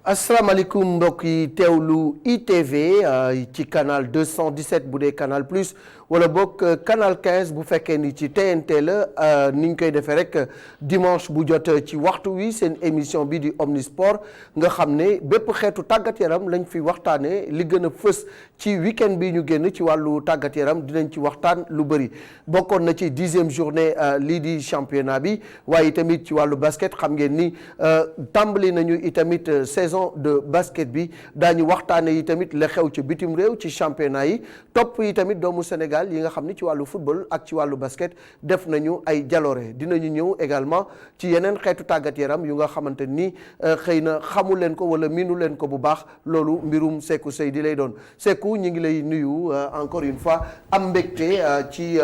asalaamaaleykum mbokk yi teewlu ITV ci canal 217 bu dee canal plus wala boog canal 15 bu fekkee ni ci TNT la ni ñu koy defee rek dimanche bu jot ci waxtu wi seen émission bi di Omnisport nga xam ne bépp xeetu tàggat yaram lañ fi waxtaanee li gën a fës ci week-end bi ñu génn ci wàllu tàggat yaram dinañ ci waxtaan lu bëri bokkoon na ci 10e journée lii di championnat bi waaye tamit ci wàllu basket xam ngeen ni tàmbali nañu itamit saison de basket bi daañu waxtaane yi tamit la xew ci bitim réew ci championnat yi topp yi tamit doomu Sénégal yi nga xam ni ci wàllu football ak ci wàllu basket def nañu ay jaloore dinañu ñëw également ci yeneen xeetu tàggat yaram yu nga xamante ni xëy na xamu leen ko wala miinu leen ko bu baax loolu mbirum Sékou Seydi lay doon Sékou ñu ngi lay nuyu encore une fois am mbégte ci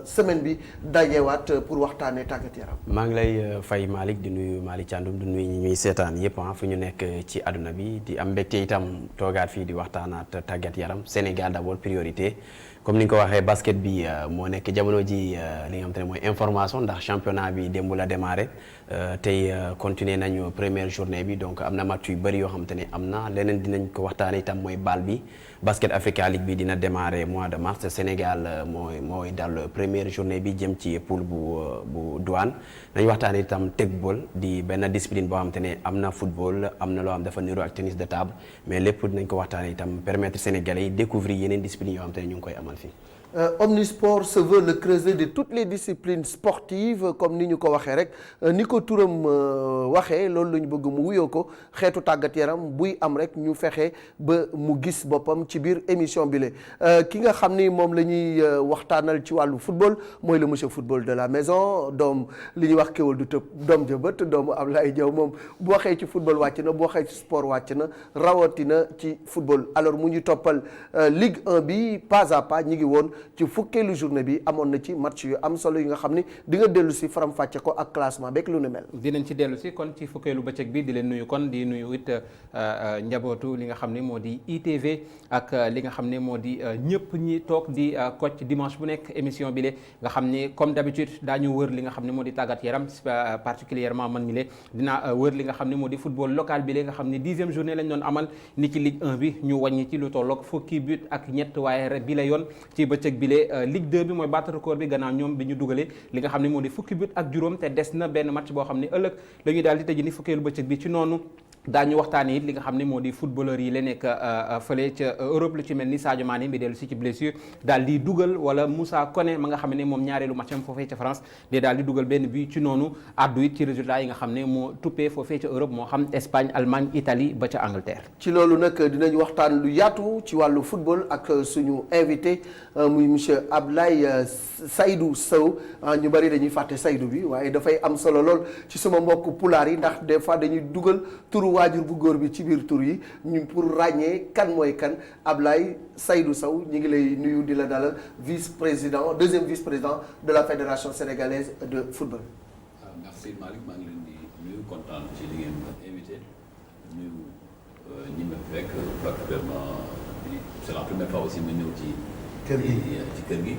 semaine bi dajewaat pour waxtaanee tàggat yaram. maa ngi lay fay Malick di nuyu Malick Thiandoum di nuyu ñi ñuy seetaan yëpp fu ñu nekk ci àdduna bi di am mbégte itam toogaat fii di waxtaanaat tàggat yaram Sénégal d'abord priorité comme ni nga ko waxee basket bi moo nekk jamono ji li nga xam te ne mooy information ndax championnat bi démb la démarré tey continuer nañu première journée bi donc am na match yu bëri yoo xam te ne am na leneen dinañ ko waxtaanee itam mooy bal bi basket Africa League bi dina démarrer mois de mars Sénégal mooy dal première journée bi jëm ci poule bu douane nañ waxtaanee itam tegball di benn discipline boo xam te ne am na football am na loo xam dafa niru ak tennis de table mais lépp dinañ ko waxtaanee itam permettre Sénégalais yi découvrir yeneen disciplines yoo xam te ne ñu ngi koy amal fii. Omnisport se veut le creuset de toutes les disciplines sportives comme ni ñu ko waxee rek ni ko turam waxee loolu la ñu bëgg mu wuyoo ko xeetu tàggat yaram buy am rek ñu fexe ba mu gis boppam ci biir émission bi la ki nga xam ni moom la ñuy waxtaanal ci wàllu football mooy le monsieur football de la maison doom li ñuy wax kéwal du tëb doom jëbët doomu Ablaye Diaw moom bu waxee ci football wàcc na bu waxee ci sport wàcc na rawatina ci football alors mu ñu toppal Ligue 1 bi pas à pas ñi ngi woon ci fukkeelu journée bi amoon na ci match yu am solo yi nga xam ni di nga dellu si faram fàcce ko ak classement beeg lu ne mel. dinañ ci dellu si kon ci fukkeelu bëccëg bi di leen nuyu kon di nuyu it njabootu li nga xam ne moo di ITV ak li nga xam ne moo di ñëpp ñi toog di coach dimanche bu nekk émission bi le nga xam ne comme d'habitude daañu wër li nga xam ne moo di tàggat yaram particulièrement man mi le dinaa wër li nga xam ne moo di football local bi le nga xam ne 10e journée lañ doon amal ni ci Ligue 1 bi ñu wàññi ci lu tolloog fukki but ak ñett waaye bi la yoon ci bëccëg bi Ligue 2 bi mooy battre record bi gannaaw ñoom bi ñu dugalee li nga xam ne moo di fukki but ak juróom te des na benn match boo xam ne ëllëg la ñuy daal di tëj ni fukkeelu bëccëg bi ci noonu daañu waxtaanee it li nga xam ne moo di footballeur yi la nekk fële ca Europe lu ci mel ni Sadio Mané bi dellu si ci blessure daal di dugal wala Moussa Koné ma nga xam ne moom ñaareelu matcham foofee ca France de daal di dugal benn bi ci noonu addu it ci résultat yi nga xam ne moo tuppee foofee ca Europe moo xam Espagne Allemagne Italie ba ca Angleterre. ci loolu nag dinañ waxtaan lu yaatu ci wàllu football ak suñu invité muy monsieur Ablaye Seydou Sow ñu bari dañuy fàtte Seydou bi waaye dafay am solo lool ci sama mbokk pulaar yi ndax des fois dañuy dugal turu waajur bu góor bi ci biir tur yi ñu pour ràññee kan mooy kan Ablaye Seydou Sow ñu ngi lay nuyu di la dalal vice-président deuxième vice-président de la fédération sénégalaise de football. Merci Malick maa ngi leen di nuyu kontaan ci li ngeen ma invité nuyu ñi ma fekk particulièrement c'est la première fois aussi ma ñëw ci kër gi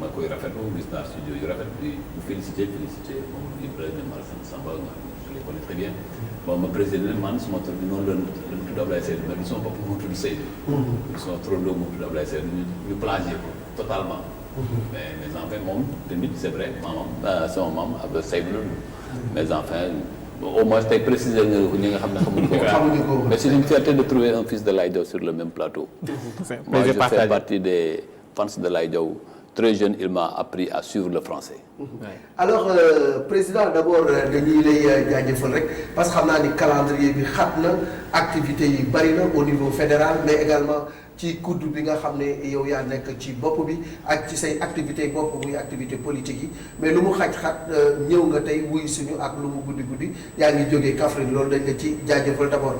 ma koy rafetlu gis naa studio yu rafet bi bu félicité moom Ibrahima Alassane Samba je les connais très bien bon ma président man suma tur bi noonu la tudd Ablaye Seydou mais suma bopp moo tudd Seydou suma turandoo moo tudd Ablaye Seydou ñu plagié ko totalement mais en fait moom tamit c'est vrai sama maam Ablaye Seydou la mais enfin au moins tey préciser nga ñi nga xam ne xamuñu ko mais c'est une fierté de trouver un fils de Laye Diaw sur le même plateau moi je fais partie des fans de Laye Diaw. Très jeune, il m'a appris à suivre le français. Alors président d'abord dañuy lay jaajëfal rek parce que xam naa ni calendrier bi xat na activités yi bari na au niveau fédéral mais également ci kudd bi nga xam ne yow yaa nekk ci bopp bi ak ci say activités bopp muy activité politique yi mais lu mu xat ñëw nga tey wuy suñu ak lu mu guddi yaa ngi jógee Kaffrine loolu dañ la ci jaajëfal d'abord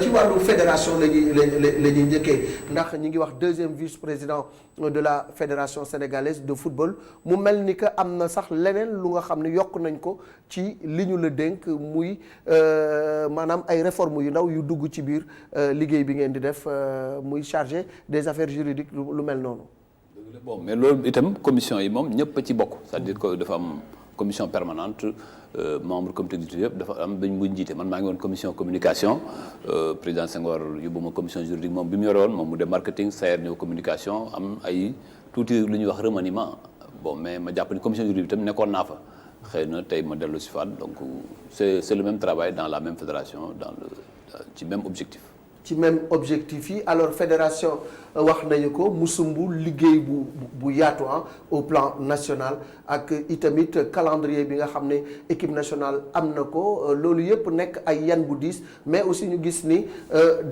ci wàllu fédération la ñuy njëkkee ndax ñi ngi wax deuxième vice-président de la fédération sénégalaise de football mu mel ni que am na sax leneen lu nga xam ne yokk nañ ko ci li ñu la dénk muy maanaam ay réformes yu ndaw yu dugg ci biir liggéey bi ngeen di def muy chargé des affaires juridiques lu mel noonu. bon mais loolu itam commission yi moom ñëpp ci bokk c'est-à-dire que dafa am commission permanente membre comité exécutif yëpp dafa am dañ buñ jiite man maa ngi woon commission communication président Senghor yóbbu ma commission juridique moom bi mu yore woon moom mu dem marketing Sayer ñëw communication am ay tuuti lu ñuy wax remaniement bon mais ma jàpp ni commission juridique tam nekkoon naa fa xëy na tey ma dellu si faat donc c'est le même travail dans la même fédération ci même objectif. ci même objectif yi alors fédération wax nañu ko mu sumb liggéey bu yaatu au plan national ak itamit calendrier bi nga xam ne équipe nationale am na ko loolu yëpp nekk ay yan bu diis mais aussi ñu gis ni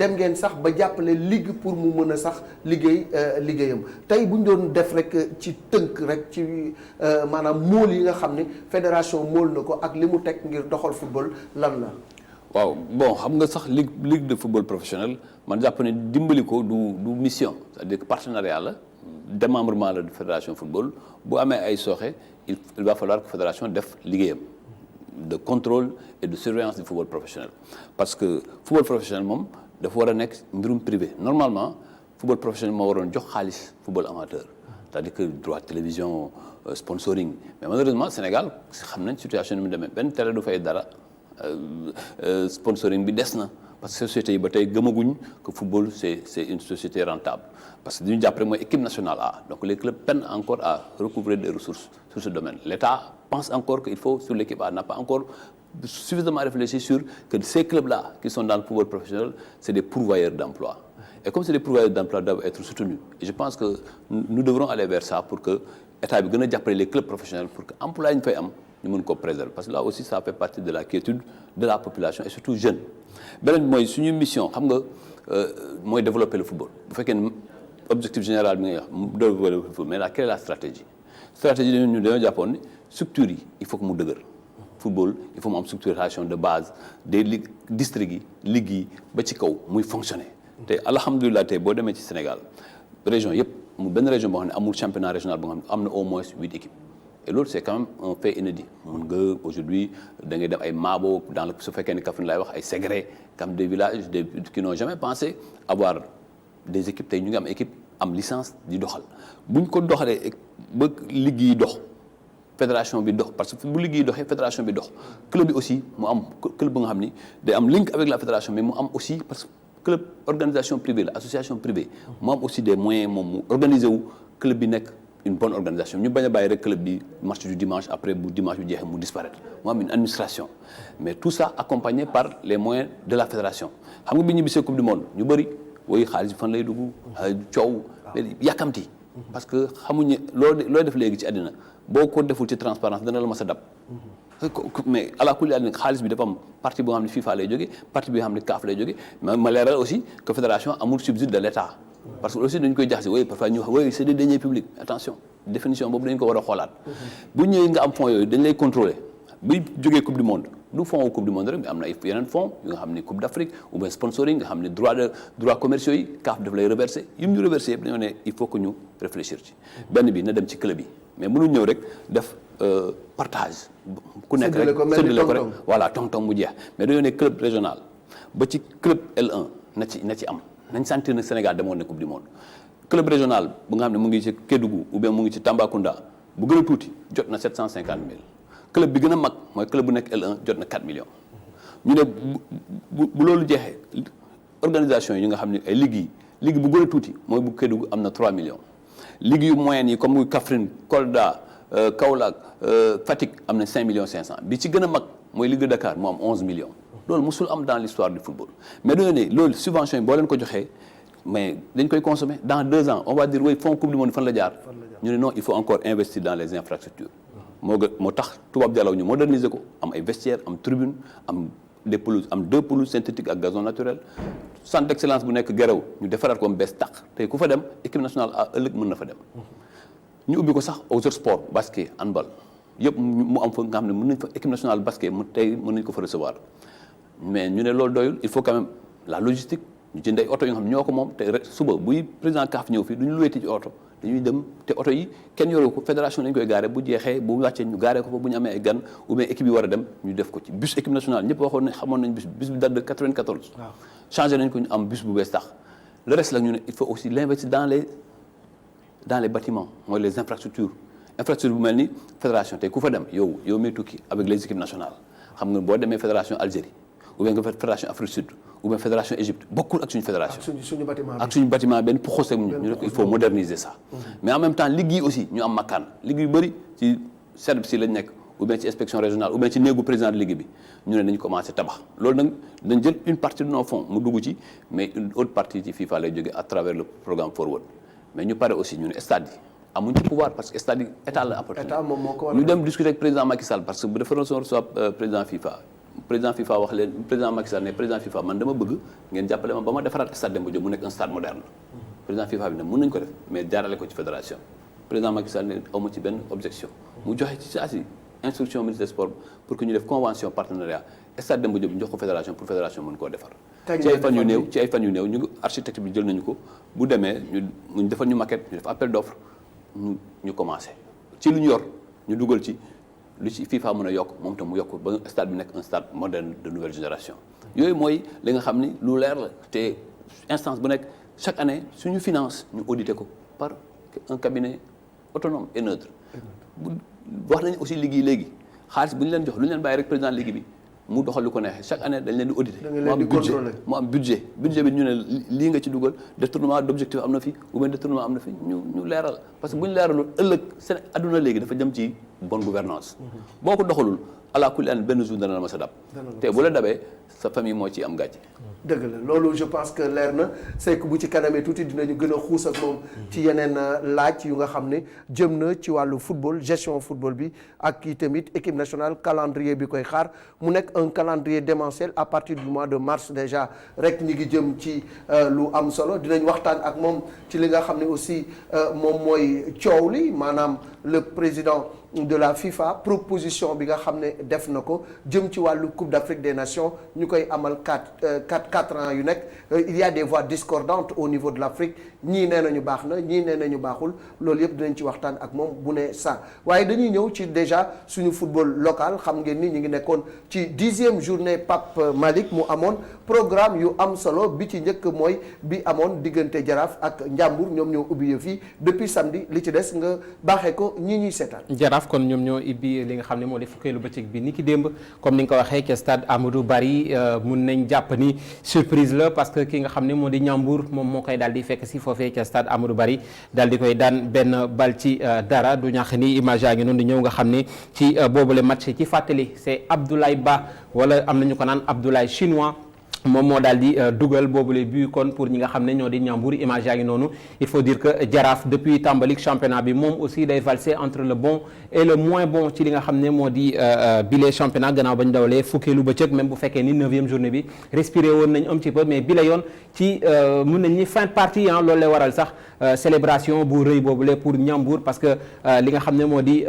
dem ngeen sax ba jàppale ligue pour mu mën a sax liggéeyam tey bu ñu doon def rek ci tënk rek ci maanaam mool yi nga xam ne fédération mool na ko ak li mu teg ngir doxal football lan la. waaw bon xam nga sax ligue de football professionnel man jàpp ne dimbali ko du mission c'est-à-dire que partenariat la démembrement la de fédération football bu amee ay sooxe il va falloir que fédération def liggéeyam de contrôle et de surveillance du football professionnel parce que football professionnel moom dafa war a nekk mbirum privé normalement football professionnel moo waroon jox xaalis football amateur c'est-à-dire que droit de télévision sponsoring mais malheureusement Sénégal xam nañ situation ni mu demee benn télé du fay dara sponsoring bi des na parce que sociétés yi ba tey gëmaguñ que football c'est une société rentable parce que li ñu jàpp rek mooy équipe nationale A donc les clubs peinent encore à recouvrer des ressources sur ce domaine l'État pense encore qu'il faut sur l'équipe A n'a pas encore suffisamment réfléchi sur que ces clubs-là qui sont dans le football professionnel c'est des pourvoyeurs d'emploi et comme c'est des pourvoyeurs d'emploi doivent être soutenus et je pense que nous devrons aller vers ça pour que État bi gën a jàppale les clubs professionnels pour que emploi yi ñu fay am ñu mën ko préserver parce que là aussi ça fait partie de la quiétude de la population et surtout jeunes beneen mooy suñu mission xam nga mooy développer le football bu fekkee ne objectif général bi nga wax mu développer le football mais là quelle est la stratégie ñu dañoo jàppoon ni structures yi il faut que mu dëgër football il faut mu am structuration de base des ligues districts yi ligues yi ba ci kaw muy fonctionner te alhamdulilah tey boo demee ci Sénégal région yëpp mu benn région boo xam ne amul championnat régional boo xam ne am na au moins 8 équipes et loolu c'est quand même un fait inédit mun nga aujourd'hui da ngay dem ay Maabo dans le su fekkee ne Kaffrine laay wax ay Ségré comme des villages qui n'ont jamais pensé avoir des équipes tey ñu ngi am équipe am licence di doxal buñ ko doxalee ba ligue yi dox fédération bi dox parce que bu ligue yi doxee fédération bi dox club bi aussi mu am club bu nga xam ni day am link avec la fédération mais mu am aussi parce que club organisation privée la association privée mu am aussi des moyens moom mu organiser wu club bi nekk une bonne organisation ñu bañ a bàyyi rek club bi match du dimanche après bu dimanche bi jeexee mu disparaître mu am une administration mais tout ça accompagné par les moyens de la fédération xam nga bi ñu bisee coupe du monde ñu bëri woy xaalis bi fan lay dugg coow yàkkamti parce que xamuñu looy def léegi ci àddina boo ko deful ci transparence dana la mas a dab mais à la kulli àddina xaalis bi dafa am partie boo xam ne FIFA lay jógee partie bi nga xam ne CAF lay jógee mais ma leeral aussi que fédération amul subside de l'État parce que aussi dañu koy jaxase oui parfois ñu wax oui c'est des deniers publics attention définition boobu dañu ko war a xoolaat bu ñëwee nga am fonds yooyu dañ lay contrôler buy jógee coupe du monde du fonds wu coupe du monde rek mais am na ay yeneen fonds yu nga xam ne coupe d'Afrique ou bien sponsoring nga xam ne droit commerciaux yi CAF daf lay reverser yim ñu reverser yëpp dañoo ne il faut que ñu réfléchir ci benn bi na dem ci club yi mais mënuñ ñëw rek def partage ku nekk rek séddale ko rek voilà tong-tong mu jeex mais dañoo ne club régional ba ci club L1 na ci am nañ sentir na Sénégal demoon na coupe du monde club régional bu nga xam ne mu ngi ci Kédougou ou bien mu ngi ci Tambacounda bu gën a tuuti jot na 750 000 club bi gën a mag mooy club bu nekk L1 jot na 4 millions ñu ne bu loolu jeexee organisation yi nga xam ne ay ligue bu gën a tuuti mooy bu Kédougou am na 3 millions ligue yu moyennes yi comme muy Kaffrine Kolda Kaolack Fatick am na 5 millions 500 bi ci gën a mag mooy ligue de Dakar moo am 11 millions loolu musul am dans l'histoire du football mais dañoo ne loolu subvention yi boo leen ko joxee mais dañ koy consommer dans 2 ans on va dire oui fonds coupe du monde fan la jaar ñu ne non il faut encore investir dans les infrastructures moo tax tubaab jalaw ñu moderniser ko am ay vestiaires am tribune am des pelouses am 2 pelouses synthétiques ak gazon naturel centre d'excellence bu nekk Guéréo ñu defaraat ko mu bees tàq tey ku fa dem équipe nationale a ëllëg mën na fa dem ñu ubbi ko sax aux autres sports basket handball yëpp mu am fa nga xam ne mën nañ fa équipe nationale basket tey mën nañ ko fa recevoir mais ñu ne loolu doyul il faut quand même la logistique ñu jënd ay oto yi nga xam ne ñoo ko moom te suba buy président CAF ñëw fii du ñu luweeti ci oto dañuy dem te oto yi kenn yoroo ko fédération dañu koy gaare bu jeexee bu wàccee ñu gaaree ko fa bu ñu amee ay gan ou bien équipe yi war a dem ñu def ko ci bus équipe nationale ñëpp waxoon ne xamoon nañ bus bi date de 94 changé nañ ko ñu am bus bu bees tax le reste la ñu ne il faut aussi l'investir dans les bâtiments mooy les infrastructures infrastructure bu mel ni fédération tey ku fa dem yow may tukki avec les équipes nationales xam nga boo demee fédération Algérie ou bien nga fédération Afrique Sud ou bien fédération Égypte bokkul ak suñu fédération. ak suñu bâtiment benn puxos ak ñu ne il faut moderniser ça. mais en même temps liggéey aussi ñu am makkaan liggéey yu bëri ci SEDB si lañ nekk ou bien ci inspection régionale ou bien ci néegu président de ligue bi ñu ne dañu commencé tabax loolu nag dañ jël une partie de nos fonds mu dugg ci mais une autre partie ci FIFA lay jógee à travers le programme Forward mais ñu pare aussi ñu ne stade yi amuñ ci pouvoir parce que stade yi état la apporté. état moom moo ko war ñu dem discuter ak président Macky Sall parce que bu defaroon son reçoit président FIFA wax leen président Macky Sall ne président FIFA man dama bëgg ngeen jàppale ma ba ma defaraat stade Demba Diop mu nekk un stade moderne. président FIFA bi ne mën nañu ko def mais jaarale ko ci fédération président Macky Sall ne amu ci benn objection mu joxe ci saa si instruction ministre des sports pour que ñu def convention partenariat stade Demba Diop ñu jox ko fédération pour fédération mën koo defar. ci ay fan yu néew ñu ngi architecte bi jël nañu ko bu demee ñu defal ñu maquette ñu def appel d'offre ñu commencé ci lu ñu yor ñu dugal ci lu ci FIFA mën a yokk moom tam mu yokk ba stade bi nekk un stade moderne de nouvelle génération yooyu mooy li nga xam ni lu leer la te instance bu nekk chaque année suñu finance ñu audité ko par un cabinet autonome et neutre wax nañu aussi liggéey léegi xaalis bu ñu leen jox lu ñu leen bàyyi rek président liggéey bi mu doxal lu ko neexee chaque année dañ leen di auditer mu am budget bi ñu ne lii nga ci dugal détournement d'objectif am na fi ou bien détournement am na fi ñu leeral parce que bu ñu leeralul ëllëg seen adduna léegi dafa jëm ci bonne gouvernance boo ko doxalul ala kulli an benn jour dana la ma sa dab te bu la dabee sa famille moo ci am gàcce. dëgg la loolu je pense que leer na c'est que bu ci kanamee tuuti dinañu gën a xuus ak moom ci yeneen laaj yu nga xam ne jëm na ci wàllu football gestion football bi ak i tamit équipe nationale calendrier bi koy xaar mu nekk un calendrier démentiel à partir du mois de mars déjà rek ñi ngi jëm ci lu am solo dinañ waxtaan ak moom ci li nga xam ne aussi moom mooy coow li maanaam le président de la FIFA proposition bi nga xam ne def na ko jëm ci wàllu Coupe d'Afrique des Nations ñu koy amal 4 ans yu nekk il y a des voix discordantes au niveau de l'Afrique ñii nee nañu baax na ñii nee nañu baaxul loolu yëpp dinañ ci waxtaan ak moom bu ne ça waaye dañuy ñëw ci déjà suñu football local xam ngeen ni ñu ngi nekkoon ci 10e journée Pape Malick mu amoon programme yu am solo bi ci njëkk mooy bi amoon diggante Jaraaf ak Njàmbur ñoom ñoo ubbi yëf yi depuis samedi li ci des nga baaxee ko ñi ñuy seetaan. Jaraaf kon ñoom ñoo ibbi li nga xam ne moo di fukkeelu bëccëg bi ni ki démb comme ni nga ko waxee ca stade Amadou Barry mun nañ jàpp ni surprise la parce que ki nga xam ne moo di Njàmbur moom moo koy daal di fekk si foofee ca stade Amadou Barry daal di koy daan benn bal ci dara du ñàkk ni image yaa ngi noonu di ñëw nga xam ne ci boobule match ci fàttali c'est Abdoulaye Ba wala am nañu ko naan Abdoulaye chinois moom moo daal di dugal boobule but kon pour ñi nga xam ne ñoo di Njàmbur image yaa ngi noonu il faut dire que Jaraaf depuis tàmbalik championnat bi moom aussi day valser entre le bon et le moins bon ci li nga xam ne moo di bile championnat gannaaw bañ dawalee fukkeelu bëccëg même bu fekkee ni 9e journée bi respiré woon nañ un petit peu mais bile yoon ci mun nañ ni fin de partie loolu lay waral sax célébration bu rëy boobule pour Njàmbur parce que li nga xam ne moo di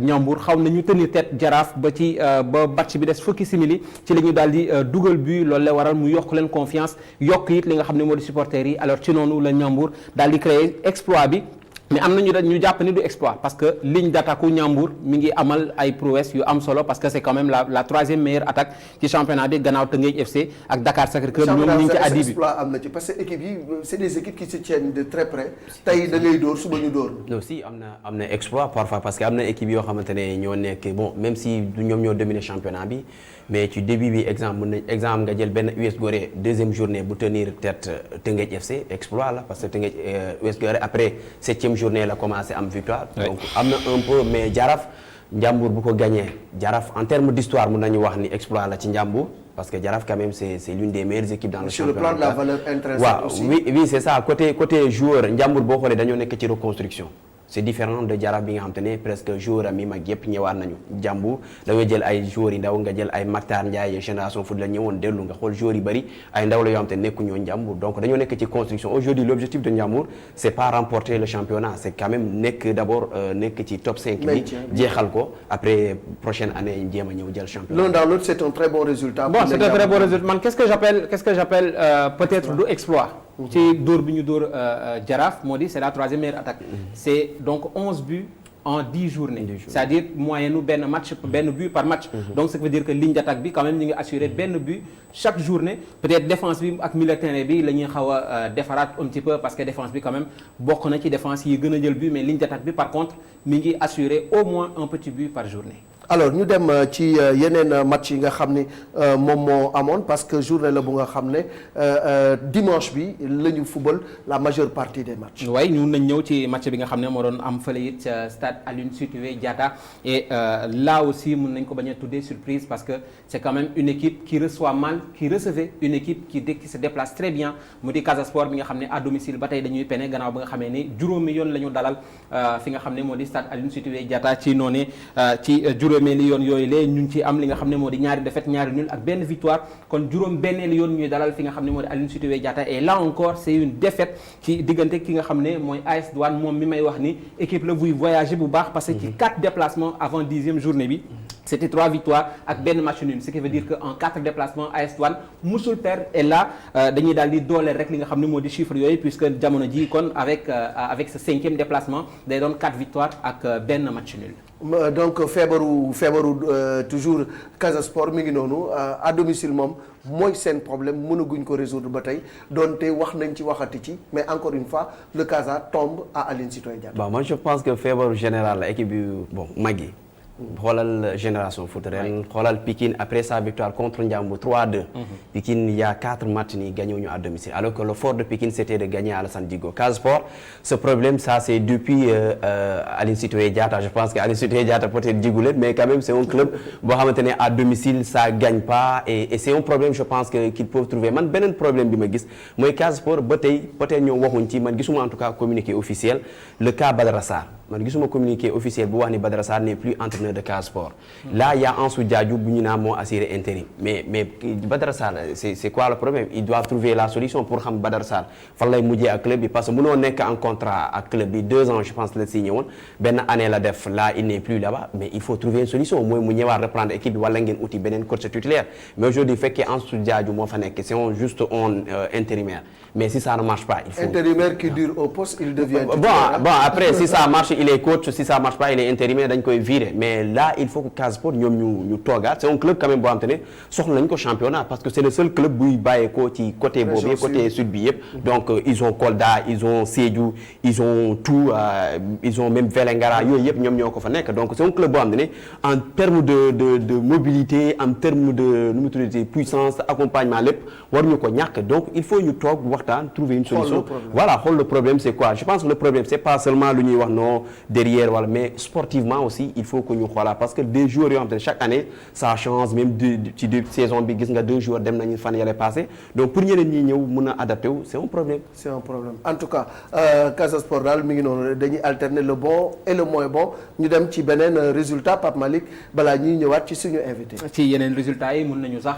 Njàmbur xaw nañu tenir tête Jaraaf ba ci ba match bi des fukki simili ci la ñu daal di dugal but loolu lay waral mu yokk leen confiance yokk it li nga xam ne moo di supporters yi alors ci noonu la Njàmbur daal di créer exploit bi mais am na ñu jàpp ni du exploit parce que ligne d'attaque u Njàmbur mi ngi amal ay prouesses yu am solo parce que c'est quand même la troisième meilleure attaque ci championnat bi gannaaw Teungueth FC ak Dakar Sacré-Cœur ñoom ñu ngi ci addi bi exploit am na ci parce que équipe yi c'est des équipes qui se tiennent de très près tey da ngay dóor suba ñu dóor. aussi am na exploit parfois parce que am na équipe yoo xamante ne ñoo nekk bon même si du ñoom ñoo dominer championnat bi mais ci début bi exemple nga jël benn US Gorée deuxième journée bu tenir tête Teungueth FC exploit la parce que Teungueth US Gorée après 7e journée la commencé am victoire. donc am na un peu mais Jaraaf Njàmbur bu ko gagné Jaraaf en termes d'histoire mun nañu wax ni exploit la ci Njàmbur parce que Jaraaf quand même c'est l'une des meilleures équipes dans le championnat. sur le plan de la valeur intrinsèque aussi. oui c'est ça côté joueur Njàmbur boo xoolee dañoo nekk ci reconstruction. c'est différent de Jaraaf bi nga xam te ne presque joueur am yi mag yëpp ñëwaat nañu Njàmbur da ngay jël ay joueurs yi ndaw nga jël ay Mactar Ndiaye génération foot la ñëwoon dellu nga xool joueurs yi bëri ay ndaw la yoo xam te ne nekkuñoo Njàmbur donc dañoo nekk ci construction aujourd'hui l'objectif de Njàmbur c'est pas remporter le championnat c'est quand même nekk d'abord nekk ci top 5 bi jeexal ko après prochaine année ñu jéem a ñëw jël championnat. l'un dans l'autre c'est un très bon résultat. bon c'est un très bon résultat man qu'est-ce que j'appelle peut-être du exploit. ci dóor bi ñu dóor Jaraaf moo di c'est la troisième meilleure attaque. c'est donc 11 buts en 10 journées. C'est-à-dire moyenne benn match benn but par match. Donc ce qui veut dire que ligne d'attaque bi quand même ñu ngi assurer benn but chaque journée peut-être défense bi ak milieu de terrain bi la ñuy xaw a defaraat un petit peu parce que défense bi quand même bokk na ci défense yi gën a jël but mais ligne d'attaque bi par contre mi ngi assurer au moins un petit but par journée. alors ñu dem ci yeneen match yi nga xam ni moom moo amoon parce que journée la bu nga xam ne dimanche bi la ñu football la majeure partie des matchs. waaye ñu nañ ñëw ci match bi nga xam ne moo doon am fële it stade Aline Sitoé Diatta et là aussi mun nañ ko bañ a tuddee surprise parce que c'est quand même une équipe qui reçoit mal qui recevait une équipe qui se déplace très bien mu di Casa Sport bi nga xam ne à domicile ba tey dañuy pene gannaaw ba nga xamee ni juróomi yoon la ñu dalal fi nga xam ne moo di stade Aline Sitoé Diatta ci noonu ci juróomeeli yoon yooyu lee ñu ngi ci am li nga xam ne moo di ñaari défaite ñaari nul ak benn victoire kon juróom benneeli yoon ñuy dalal fi nga xam ne moo di Aline Sitoé Diatta et là encore c'est une défaite ci diggante ki nga xam ne mooy AS Douane moom mi may wax ni équipe la buy voyager bu baax parce que ci 4 déplacements avant 10e journée bi c'était 3 victoires ak benn match nul ce qui veut dire que en 4 déplacements AS Douane musul perdre et là dañuy daal di dooleel rek li nga xam ne moo di chiffre yooyu puisque jamono ji kon avec ce 5e déplacement day doon 4 victoires ak benn match nul. donc feebaru toujours Casa Sport mi ngi noonu à domicile moom mooy seen problème mënaguñ ko résoudre ba tey donte wax nañ ci waxati ci mais encore une fois le Casa tombe à Aline Sitoé Diatta. bon moi je pense que feebaru général la équipe bi bon mag yi xoolal Génération Foot ren xoolal Pikine après sa victoire contre Ndiambour 3-2. Pikine il y a 4 matchs ni gagné ñu à domicile alors que le fort de Pikine c'était de gagner à Alassane Djigo. Casa Sport ce problème ça c'est depuis Aline Sitoé Diatta je pense que Aline Sitoé Diatta peut-être jigulet mais quand même c'est un club boo xamante ne à domicile ça gagne pas et c'est un problème je pense que qu'ils peuvent trouver man beneen problème bi ma gis mooy Casa Sport ba tey peut-être ñoom waxuñ ci man gisuma en tout cas communiqué officiel le cas Badara Sarr man gisuma communiqué officiel bu wax ni Badara Sarr n'est plus entraîneur de Casa Sport. Là il y a Ansou Diadhiou bu ñu naan moo assuré intérim mais Badara Sarr c'est quoi le problème ils doivent trouver la solution pour xam Badara Sarr fan lay mujjee ak club bi parce que mënoo nekk en contrat ak club bi 2 ans je pense la signé woon benn année la def là il n'est plus là-bas mais il faut trouver une solution mooy mu ñëwaat reprendre équipe bi wala ngeen uti beneen coach titulaire mais aujourd'hui fekkee Ansou Diadhiou moo fa nekk c'est juste un intérimaire mais si ça ne marche pas il faut intérimaire qui dure au poste il devient bon après si ça marche il est coach si ça marche pas il est intérimaire dañ koy virer mais là il faut que Casa Sport ñoom ñu toogaat c'est un club quand même boo xam te ne soxla nañ ko championnat parce que c'est le seul club buy bàyyeekoo ci côté boobu yëpp côté sud bi yëpp donc ils ont Kolda ils ont Sédhiou ils ont tout ils ont même Vélingara yooyu yëpp ñoom ñoo ko fa nekk donc c'est un club boo xam te ne en terme de mobilité en terme de nu mu tuddati puissance accompagnement lépp waruñu ko ñàkk donc il faut ñu toog waxtaan trouver une solution voilà xool le problème c'est quoi je pense que le problème c'est pas seulement lu ñuy wax non derrière wala mais sportivement aussi il faut que ñu xoolaa parce que des joueurs yoo xam te ne chaque année ça change même ci début saison bi gis nga 2 joueurs dem nañu fan yële passé donc pour ñeneen ñi ñëw mën a adapté wu c'est un problème. c'est un problème en tout cas Casa Sport daal mi ngi noonu dañuy alterner le bon et le moins bon ñu dem ci beneen résultat Pape Malick balaa ñuy ñëwaat ci suñu invité. ci yeneen résultats yi mën nañu sax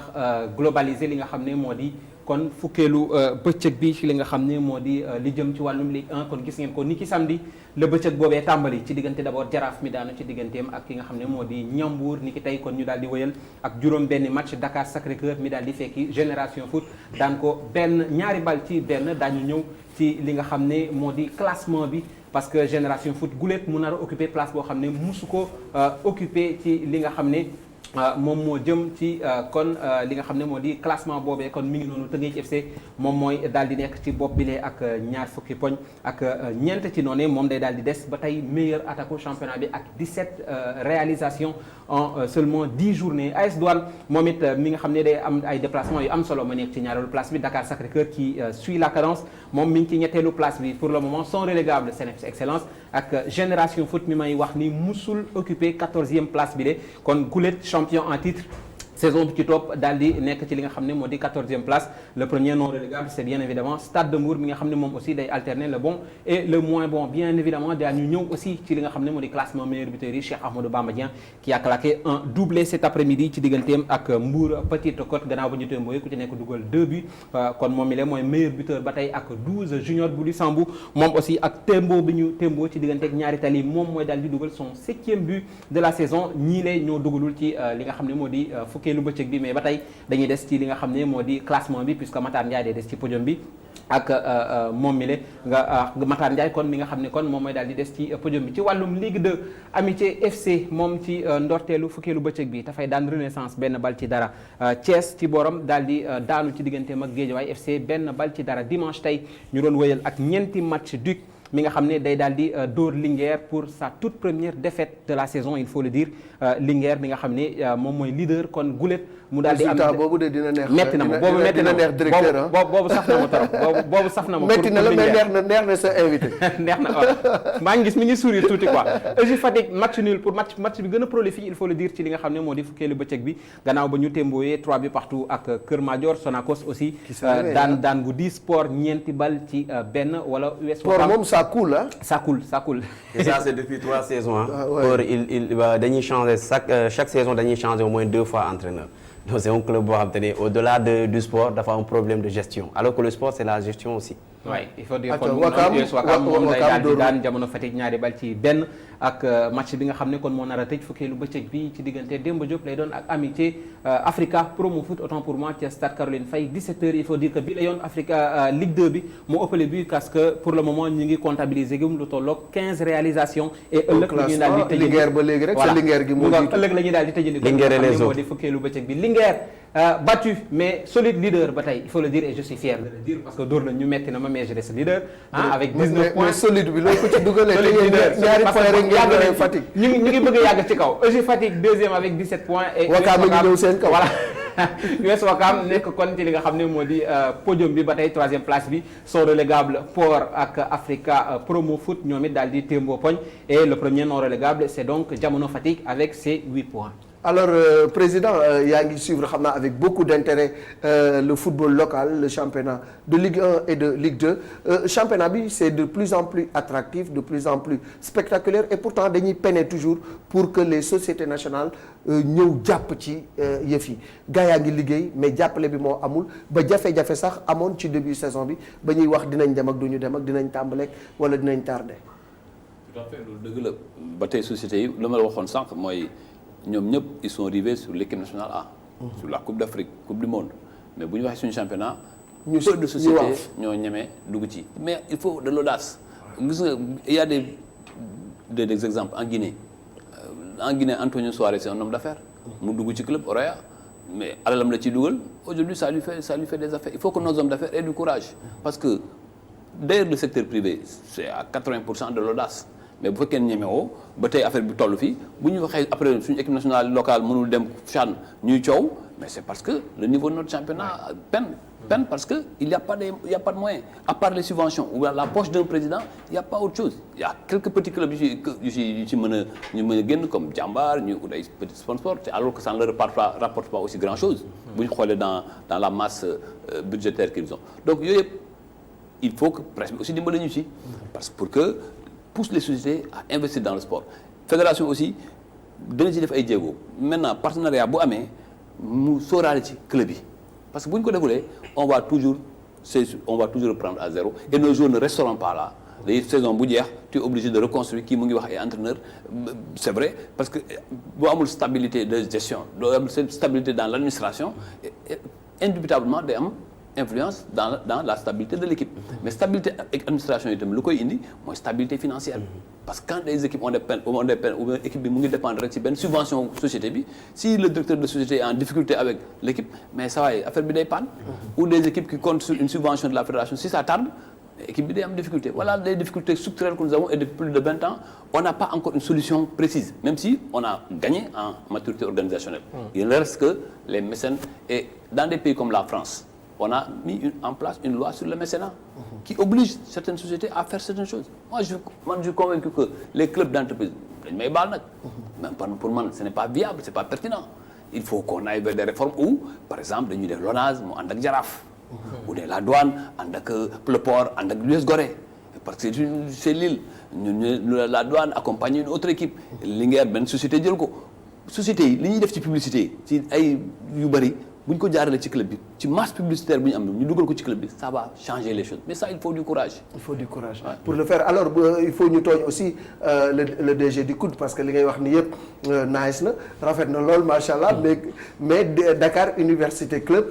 globaliser li nga xam ne moo di. kon fukkeelu bëccëg bi ci li nga xam ne moo di li jëm ci wàllum Ligue 1 kon gis ngeen ko ni ki samedi le bëccëg boobee tàmbali ci diggante d'abord Jaraaf mi daanu ci digganteem ak ki nga xam ne moo di Ñambour ni ki tey kon ñu daal di wëyal ak juróom benn match Dakar Sacré-Cœur mi daal di fekki Génération Foot daan ko ñaari bal ci benn daañu ñëw ci li nga xam ne moo di classement bi parce que Génération Foot guléet mu nar a occuper place boo xam ne musu ko occuper ci li nga xam ne moom moo jëm ci kon li nga xam ne moo di classement boobee kon mi ngi noonu Teungueth FC moom mooy daal di nekk ci bopp bile ak ñaar fukki poñ ak ñeent ci noonu moom day daal di des ba tey meilleur attaquant championnat bi ak 17 réalisations en seulement 10 journées AS Douane moom it mi nga xam ne day am ay déplacements yu am solo ma nekk ci ñaareelu place bi Dakar Sacré-Cœur qui suit la cadence moom mi ngi ci ñetteelu place bi pour le moment sont relégables CNEPS Excellence ak Génération Foot mi may wax ni musul occupé 14e place bi de kon gulet champion en titre saison bi ci topp daal di nekk ci li nga xam ne moo di 14e place le premier non relégable c'est bien évidemment Stade de Mbour mi nga xam ne moom aussi day alterner le bon et le moins bon bien évidemment daal ñu ñëw aussi ci li nga xam ne moo di classement meilleur buteur yi Cheikh Ahmadou Bamba Dieng qui a claqué un doublé cet après-midi ci digganteem ak Mbour Petite Côte gannaaw ba ñu témbooy ku ci nekk dugal 2 buts kon moom mi la mooy meilleur buteur ba tey ak 12 junior bu Luxembourg moom aussi ak témboo bi ñu témboo ci diggante ak ñaari tali moom mooy daal di dugal son 7e but de la saison ñii lay ñoo dugalul ci li nga xam ne moo di lu bëccëg bi mais ba tey dañuy des ci li nga xam ne moo di classement bi puisque Matar Ndiaye day des ci podium bi ak moom mi le nga Matar Ndiaye kon mi nga xam ne kon moom mooy daal di des ci podium bi ci wàllum Ligue 2 Amitié FC moom ci ndorteelu fukkeelu bëccëg bi dafay daan Renaissance benn bal ci dara Thiès ci borom daal di daanu ci digganteem ak Guédiawaye FC benn bal ci dara dimanche tey ñu doon wëyal ak ñeenti match Duc mi nga xam ne day daal di dóor Linguère pour sa toute première défaite de la saison il faut le dire Linguère mi nga xam ne moom mooy leader kon gulet mu daal di am résultat boobu de dina neex. metti na ma boobu metti na ma neex directeur boobu saf na ma trop boobu saf na ma. metti na la mais neex na sa invité. neex na waaw maa ngi gis mi ngi sourire tuuti quoi. EJ Fatick match nul pour match bi gën a prolifique il faut le dire ci li nga xam ne moo di fukkeelu bëccëg bi gannaaw ba ñu témbooyee 3 bi partout ak Kër Madior Sonacos aussi. daan gu 10 sport ñeenti bal ci benn wala. sport moom ça coule ah. ça coule. et ça c'est depuis 3 saisons ah. pour dañuy changer chaque saison dañuy changer au moins 2 fois entraîneur. donc c'est un club boo xam te ne au-delà du sport dafa am problème de gestion alors que le sport c'est la gestion aussi. oui il faut dire kon moom day daal di daan Jamono Fatick ñaari bal ci benn ak match bi nga xam ne kon moo nar a tëj fukkeelu bëccëg bi ci diggante Demba Diop lay doon ak Amitié Africa Promo Foot autant pour moi ci stade Caroline Faye 17h il faut dire que bi la yoon Africa Ligue 2 bi moo ëppale bi parce que pour le moment ñu ngi comptabiliser gum lu tolloog 15 réalisations et ëllëg la ñuy daal di tëjee Linguère ba léegi rek sa Linguère gi moo jiitu ëllëg la ñuy daal di tëjee ni moo di fukkeelu bëccëg bi Linguère battu mais solide leader ba tey il faut le dire et je suis fier de le dire parce que dóor na ñu metti na ma mais je reste leader avec 19 points mais solide bi loolu ko ci dugalee ñaari points rek ngeen Fatick ñu ngi bëgg a yàgg ci kaw EJ Fatick deuxième avec 17 points et Wakaam mi ngi ñëw seen kaw voilà US Wakaam nekk kon ci li nga xam ne moo di podium bi ba tey 3e place bi sont relégables Port ak Africa Promo Foot ñoom it daal di témboo poñ et le premier non relégable c'est donc Jamono Fatick avec ses 8 points. Alors président yaa ngi suivre xam naa avec beaucoup d'intérêt le football local le championnat de Ligue 1 et de Ligue 2 championnat bi c'est de plus en plus attractif de plus en plus spectaculaire et pourtant dañuy peiner toujours pour que les sociétés nationales ñëw jàpp ci yëf yi gaa yaa ngi liggéey mais jàppale bi moo amul ba jafe-jafe sax amoon ci début saison bi ba ñuy wax dinañ dem ak duñu dem ak dinañ tàmbaleek wala dinañ tardé. tout à fait loolu dëgg la ba tey sociétés yi lu ma la waxoon sànq mooy. ñoom ñëpp ils sont rivés sur l'équipe nationale A. sur la coupe d'Afrique coupe du monde mais bu ñu waxee suñu championnat. peu de sociétés ñoo ñemee dugg ci. mais il faut de l'audace. gis nga il y a des exemples en Guinée Antonio Suarez c'est un homme d'affaires. mu dugg ci club Oroya mais alalam la ciy dugal aujourd'hui ça lui fait des affaires il faut que nos hommes d'affaires aient du courage parce que d'ailleurs le secteur privé c'est à 80% de l'audace. mais bu fekkee ñemewoo ba tey affaire bi toll fii bu ñu waxee après suñu équipe nationale locale mënul dem CHAN ñuy coow mais c'est parce que le niveau de notre championnat peine parce que il y a pas de moyens à part les subventions ou la poche d'un président il y a pas autre chose il y a quelques petits clubs yu ci mën a génn comme Jambar ñu ut ay petits sponsors alors que ça ne leur rapporte pas aussi grand chose bu ñu xoolee dans la masse budgétaire qu'ils ont donc yooyu yëpp il faut que presse bi aussi dimbali ñu ci parce que pour que pousse les sociétés à investir dans le sport fédération aussi dana ci def ay jéego maintenant partenariat bu amee mu sóoraale ci club yi parce que bu ñu ko defulee on va toujours reprendre à zéro et nos joueurs ne resteront pas là les saisons bu jeex tu es obligé de reconstruire kii mu ngi wax ay entraîneurs c'est vrai parce que boo amul stabilité de gestion doo am stabilité dans l'administration indubitablement day am influence dans la stabilité de l'équipe mais stabilité ak administration itam lu koy indi mooy stabilité financière parce que quand des équipes ont des peines ou bien équipe bi mu ngi dépendre rek ci benn subvention société bi si le directeur de société est en difficulté avec l'équipe mais ça va affaire bi day panne ou des équipes qui comptent sur une subvention de la fédération si ça tarde équipe bi day am difficulté voilà les difficultés structurelles que nous avons et depuis plus de 20 ans on n'a pas encore une solution précise même si on a gagné en maturité organisationnelle il ne reste que les mécènes et dans des pays comme la France on a mis en place une loi sur le mécénat qui oblige certaines sociétés à faire certaines choses. Moi, je suis convaincu que les clubs d'entreprise, même pour moi, ce n'est pas viable, ce n'est pas pertinent. Il faut qu'on aille vers des réformes où, par exemple, dañuy def l'ONAS mu ànd ak Jaraaf. ou de la douane ànd ak le port ànd ak l'US Gorée. parce que c'est Lille la douane accompagne une autre équipe. Linguère benn société jël ko. sociétés yi li ñuy def ci publicité ci ay yu bari bu ñu ko jaarale ci club bi ci masse publicitaire bu ñu am ñu dugal ko ci club bi ça va changer les choses mais ça il faut du courage. il faut du courage pour le faire alors il faut ñu tooñ aussi le DG du COUD parce que li ngay wax ni yëpp nice na rafet na lool macha allah mais Dakar Université Club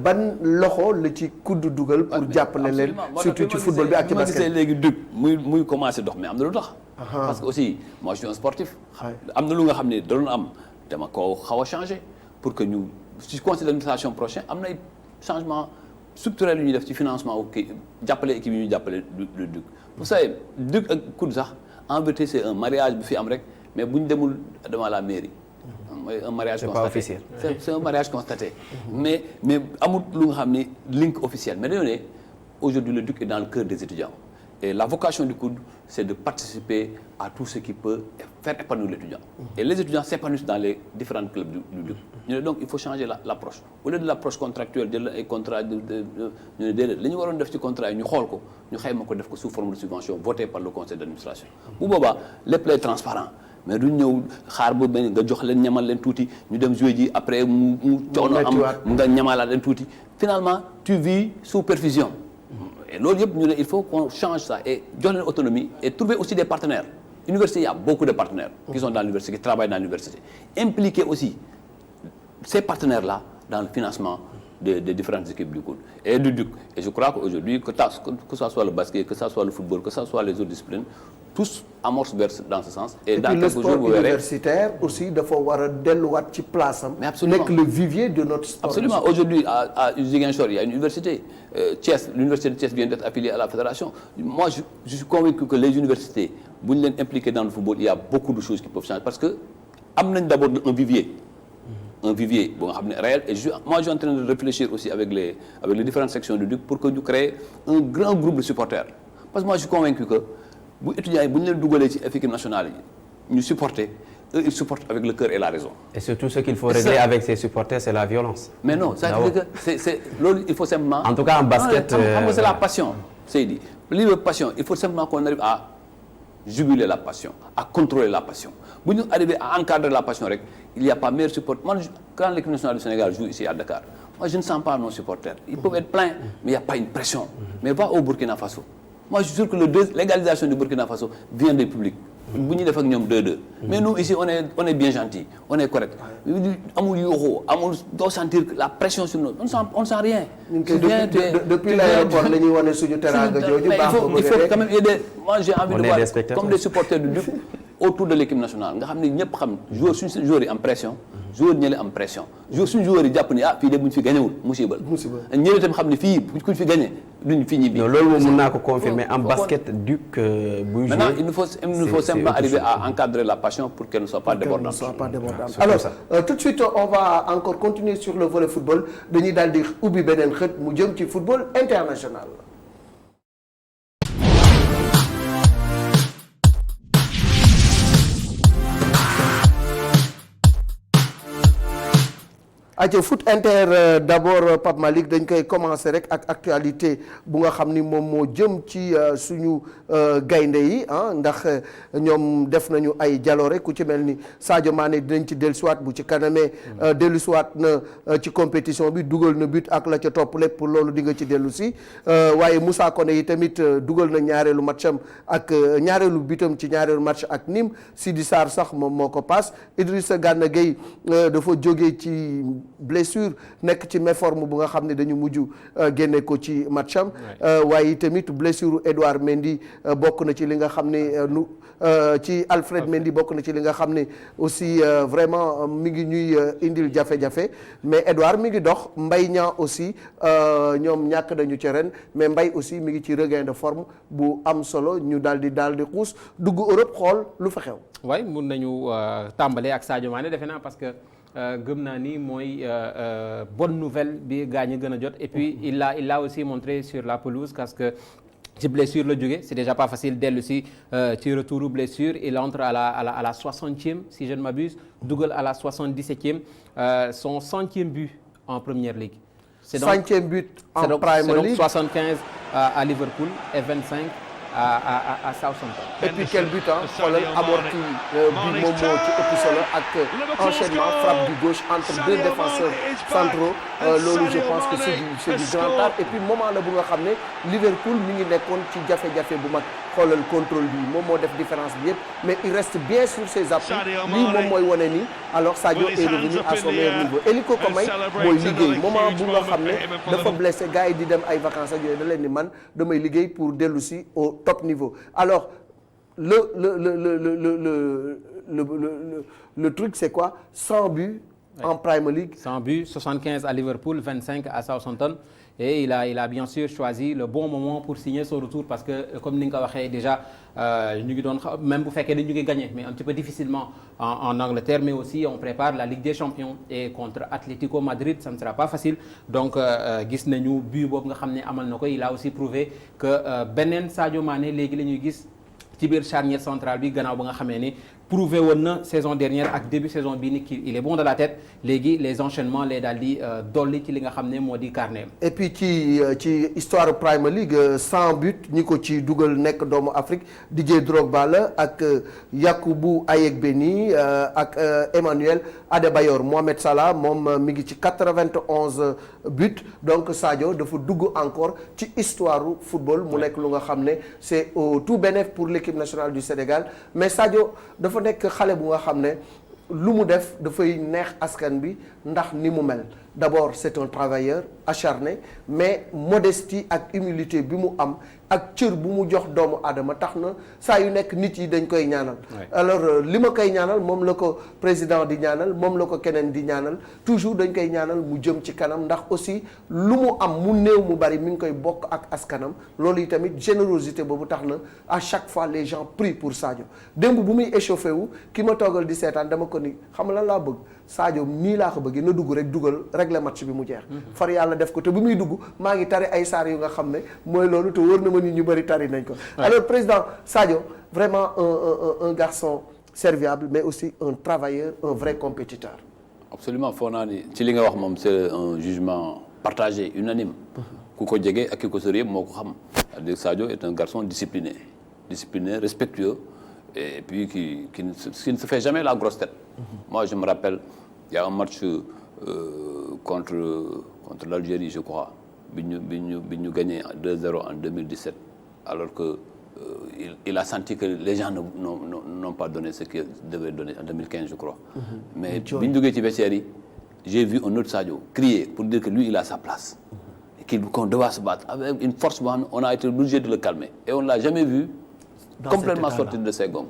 ban loxo la ci COUD dugal pour jàppale leen surtout ci football bi ak ci basket bi léegi dëgg muy commencé dox mais am na lu tax. parce que aussi moi je suis un sportif. am na lu nga xam ne da doon am dama ko xaw a changé pour que ñu. ci conseil d'administration prochain am na ay changement structurel yu ñuy def ci financement wu kii jàppale équipe yi ñuy jàppale le DUC. vous savez DUC ak COUD sax en vérité c'est un mariage bu fi am rek mais bu ñu demul devant la mairie. mooy un mariage c'est constaté pas officiel. c'est un mariage constaté. mais amul lu nga xam ne link officiel mais dañoo ne aujourd'hui le DUC est dans le cœur des étudiants. Et la vocation du COUD, c'est de participer à tout ce qui peut faire épanouir l'étudiant. Et les étudiants s'épanouissent dans les différents clubs du DUC. Donc il faut changer l'approche. Au lieu de l'approche contractuelle, des contrats, li ñu waroon def ci contrat yi ñu xool ko ñu xayma ko def ko sous forme de subvention votée par le conseil d'administration. bu boobaa lépp lay transparent mais duñ ñëw xaar ba benn nga jox leen ñamal leen tuuti ñu dem jouer ji après mu coono am nga ñamalaat leen tuuti. Finalement tu vis sous perfusion. Et loolu yëpp ñu ne il faut qu'on change ça et jox leen autonomie et trouver aussi des partenaires. Université il y a beaucoup de partenaires qui sont dans l'université, qui travaillent dans l'université. Impliquer aussi ces partenaires-là dans le financement des différentes équipes du COUD et du DUC. Et je crois qu'aujourd'hui, que ça soit le basket, que ça soit le football, que ça soit les autres disciplines, tous amorcent dans ce sens. Et dans le sport universitaire aussi dafa war a delluwaat ci place am. Mais absolument nekk le vivier de notre sport. Absolument. Aujourd'hui à Ziguinchor il y a une université. Thiès, l'université de Thiès vient d'être affiliée à la fédération. Moi je suis convaincu que les universités bu ñu leen impliquées dans le football il y a beaucoup de choses qui peuvent changer parce que am nañ d'abord un vivier. Un vivier bu nga xam ne réel et moi je suis en train de réfléchir aussi avec les différentes sections du DUC pour que ñu créer un grand groupe de supporters parce que moi je suis convaincu que bu étudiants yi bu ñu leen dugalee ci équipe nationale yi ñu supporter eux ils supportent avec le cœur et la raison. Et surtout ce qu'il faut régler avec ces supporters c'est la violence. Mais non ça veut dire que c'est loolu il faut simplement. En tout cas en basket. xam nga c'est la passion Seydi lii la passion il faut simplement qu'on arrive à juguler la passion à contrôler la passion bu ñu arriver à encadrer la passion rek il y a pas meilleur support man quand l'équipe nationale du Sénégal joue ici à Dakar moi je ne sens pas nos supporters ils peuvent être pleins mais il y a pas une pression mais va au Burkina Faso moi je suis sûr que l'égalisation du Burkina Faso vient des publics bu ñu def ak ñoom 2-2 mais nous ici on est bien gentil on est correct amul yuuxu amul doo sentir la pression sur nous on sent rien. depuis l'aéroport la ñuy wane suñu teraanga jooju baax il faut quand même aider moi j'ai envie de voir comme des supporters du DUC autour de l'équipe nationale nga xam ne ñëpp xam joueur suñu joueurs yi am pression joueur ñële am pression joueur suñu joueurs yi jàpp ni fii de bu ñu fi gañewul musiba ñële itam xam ne fii buñ fi gañe duñ fi ñibbi. non loolu moom mën naa ko confirmer en basket DUC buy jouer. Maintenant il nous faut simplement arriver à encadrer la passion pour qu'elle ne soit pas débordante. Alors tout de suite on va encore continuer sur le volet football dañuy daal di ubbi beneen xët mu jëm ci football international. aca foot inter d'abord Pape Malick dañ koy commencer rek ak actualité bu nga xam ni moom moo jëm ci suñu gaynde yi ndax ñoom def nañu ay jaloore ku ci mel ni Sadio Mané dinañ ci dellusiwaat bu ci kanamee dellusiwaat na ci compétition bi dugal na but ak la ca topp lépp loolu di nga ci dellu si waaye Moussa Koné yi tamit dugal na ñaareelu matcham ak ñaareelu butam ci ñaareelu match ak Nîmes Sidi Sarr sax moom moo ko paas Idrissa Gana Gueye dafa jógee ci blessure nekk ci méforme bu nga xam ne dañu mujj génne ko ci matcham waaye tamit blessure Edouard Mendy bokk na ci li nga xam ne ci Alfred Mendy bokk na ci li nga xam ne aussi vraiment mi ngi ñuy indil jafe-jafe mais Edouard mi ngi dox Mbaye Niang aussi ñoom ñàkk nañu ci ren mais Mbaye aussi mi ngi ci regain de forme bu am solo ñu daal di xuus dugg Europe xool lu fa xew. waaye mun nañu tàmbalee ak Sadio Mané defe naa parce que gëm naa ni mooy bonne nouvelle bi gaa ñi gën a jot et puis il l'a aussi montré sur la pelouse parce que ci blessure la jóge c'est déjà pas facile dellu si ci retouru blessure il entre à la 60e si je ne m'abuse dugal à la 77e son 100e but en Première Ligue. C'est donc 100e but en Premier League. C'est donc 75 à Liverpool et 25 à Southampton. Et puis quel but xoolal amorti bi moom moo ci ëpp solo ak enchaînement frappe du gauche entre deux défenseurs centraux loolu je pense que c'est du grand art et puis moment la bu nga xam ne Liverpool mi ngi nekkoon ci jafe-jafe bu mag xoolal contrôle bi moom moo def différence bi yëpp mais il reste bien sur ses appuis lii moom mooy wane ni alors Sadio est revenu à son meilleur niveau et li ko may mooy liggéey moment bu nga xam ne dafa blessé gars yi di dem ay vacances ak yooyu da leen ni man damay liggéey pour dellu si au top niveau alors le truc c'est quoi 100 buts en Premier League 100 buts 75 à Liverpool 25 à Southampton et il a bien sûr choisi le bon moment pour signer son retour parce que comme ni nga ko waxee déjà ñu ngi doon même bu fekkee dañu ngi gagné mais un petit peu difficilement en Angleterre mais aussi on prépare la Ligue des Champions et contre Atlético Madrid ça ne sera pas facile donc gis nañu but boobu nga xam ne amal na ko il a aussi prouvé que beneen Sadio Mané léegi la ñuy gis ci biir charnière centrale bi gannaaw ba nga xamee ni prouvé woon na saison dernière ak début saison bii ni il est bon de la tête léegi les enchaînements lay daal di dolli ci li nga xam ne moo di carnet. et puis ci histoire Premier League 100 buts ñi ko ci dugal nekk doomu Afrique Didier Drogba la ak Yakubu Ayegbeni ak Emmanuel Adebayor Mohamed Salah moom mi ngi ci 91 buts donc Sadio dafa dugg encore ci histoire football mu nekk lu nga xam ne c'est au tout bénéf pour l'équipe nationale du Sénégal mais Sadio dafa nekk xale bu nga xam ne lu mu def dafay neex askan bi ndax ni mu mel d'abord c'est un travailleur acharné mais modestie ak humilité bi mu am ak cër bu mu jox doomu aadama tax na saa yu nekk nit yi dañ koy ñaanal alors li ma koy ñaanal moom la ko président di ñaanal moom la ko keneen di ñaanal toujours dañ koy ñaanal mu jëm ci kanam ndax aussi lu mu am mu néew mu bari mi ngi koy bokk ak askanam loolu yi tamit générosité boobu tax na à chaque fois les gens prient pour Sadio démb bu muy échauffé wu ki ma toogal di seetaan dama ko ni xam lan laa bëgg Sadio nii laa ko bëggee na dugg rek dugal régler match bi mu jeex far yàlla def ko te bu muy dugg maa ngi tari ay saar yu nga xam ne mooy loolu te wër na ma nit ñu bëri tari nañ ko alors président Sadio vraiment un garçon serviable mais aussi un travailleur un vrai compétiteur absolument foog naa ni ci li nga wax moom c'est un jugement partagé unanime ku ko jege ak ki ko sori yëpp moo ko xam c'est-à-dire Sadio est un garçon discipliné respectueux et puis qui ne se fait jamais la grosse tête. Moi je me rappelle il y a un match contre l'Algérie je crois bi ñu gagné 2-0 en 2017 alors que il a senti que les gens n'ont pas donné ce qu'ils devaient donner en 2015 je crois. Mais bi ñu duggee ci vestiaire yi j'ai vu un autre Sadio crier pour dire que lui il a sa place. Qu'on devait se battre avec une force boo xam ne on a été obligé de le calmer et on l'a jamais vu complètement sorti de ses gonds.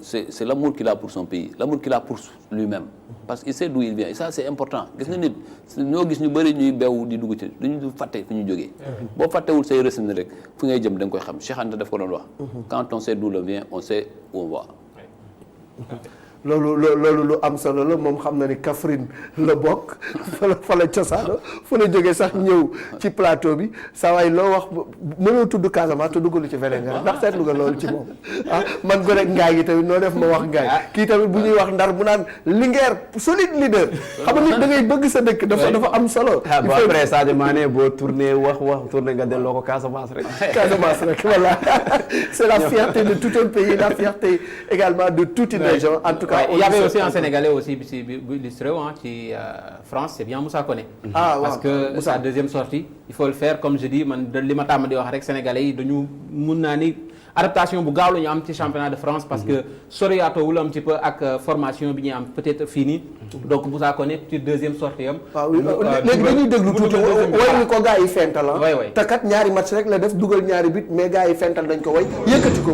C'est l'amour qu'il a pour son pays, l'amour qu'il a pour lui-même parce qu'il sait d'où il vient et ça c'est important gis nga nit ñoo gis ñu bëri ñuy beew di dugg ci dañu fàtte fu ñu jógee boo fàttewul say racines rek fu ngay jëm da nga koy xam Cheikh Anta daf ko doon wax quand on sait d'où l'on vient on sait où on va. loolu lu am solo la moom xam na ni Kaffrine la bokk fa la cosaano fu la jógee sax ñëw ci plateau bi saa waay loo wax mënoo tudd Casamance te duggalu ci feneen nga ndax seetlu nga loolu ci moom man ko rek ngaay gi tamit noo def ma wax ngaay kii tamit bu ñuy wax ndar mu naan Linguère solide leader xam nga nit da ngay bëgg sa dëkk dafa am solo bon après Sadio Mané boo tourné wax tourné nga delloo ko Casamance rek voilà c'est la fierté de tout un pays la fierté également de toute une région en tout cas il y avait aussi un Sénégalais aussi bi illustré ci France c'est bien Moussa Koné parce que sa deuxième sortie il faut le faire comme je dis man li ma tàmm di wax rek Sénégalais yi dañu mun naa ni adaptation bu gaaw la ñu am ci championnat de France parce que soriyaatoowul un petit peu ak formation bi ñuy am peut-être fii nii donc Moussa Koné ci deuxième sortie am léegi dañuy déglu tuuti way ni ko gars yi fental way te kat ñaari match rek la def dugal ñaari but mais gars yi fental dañ ko way yëkkati ko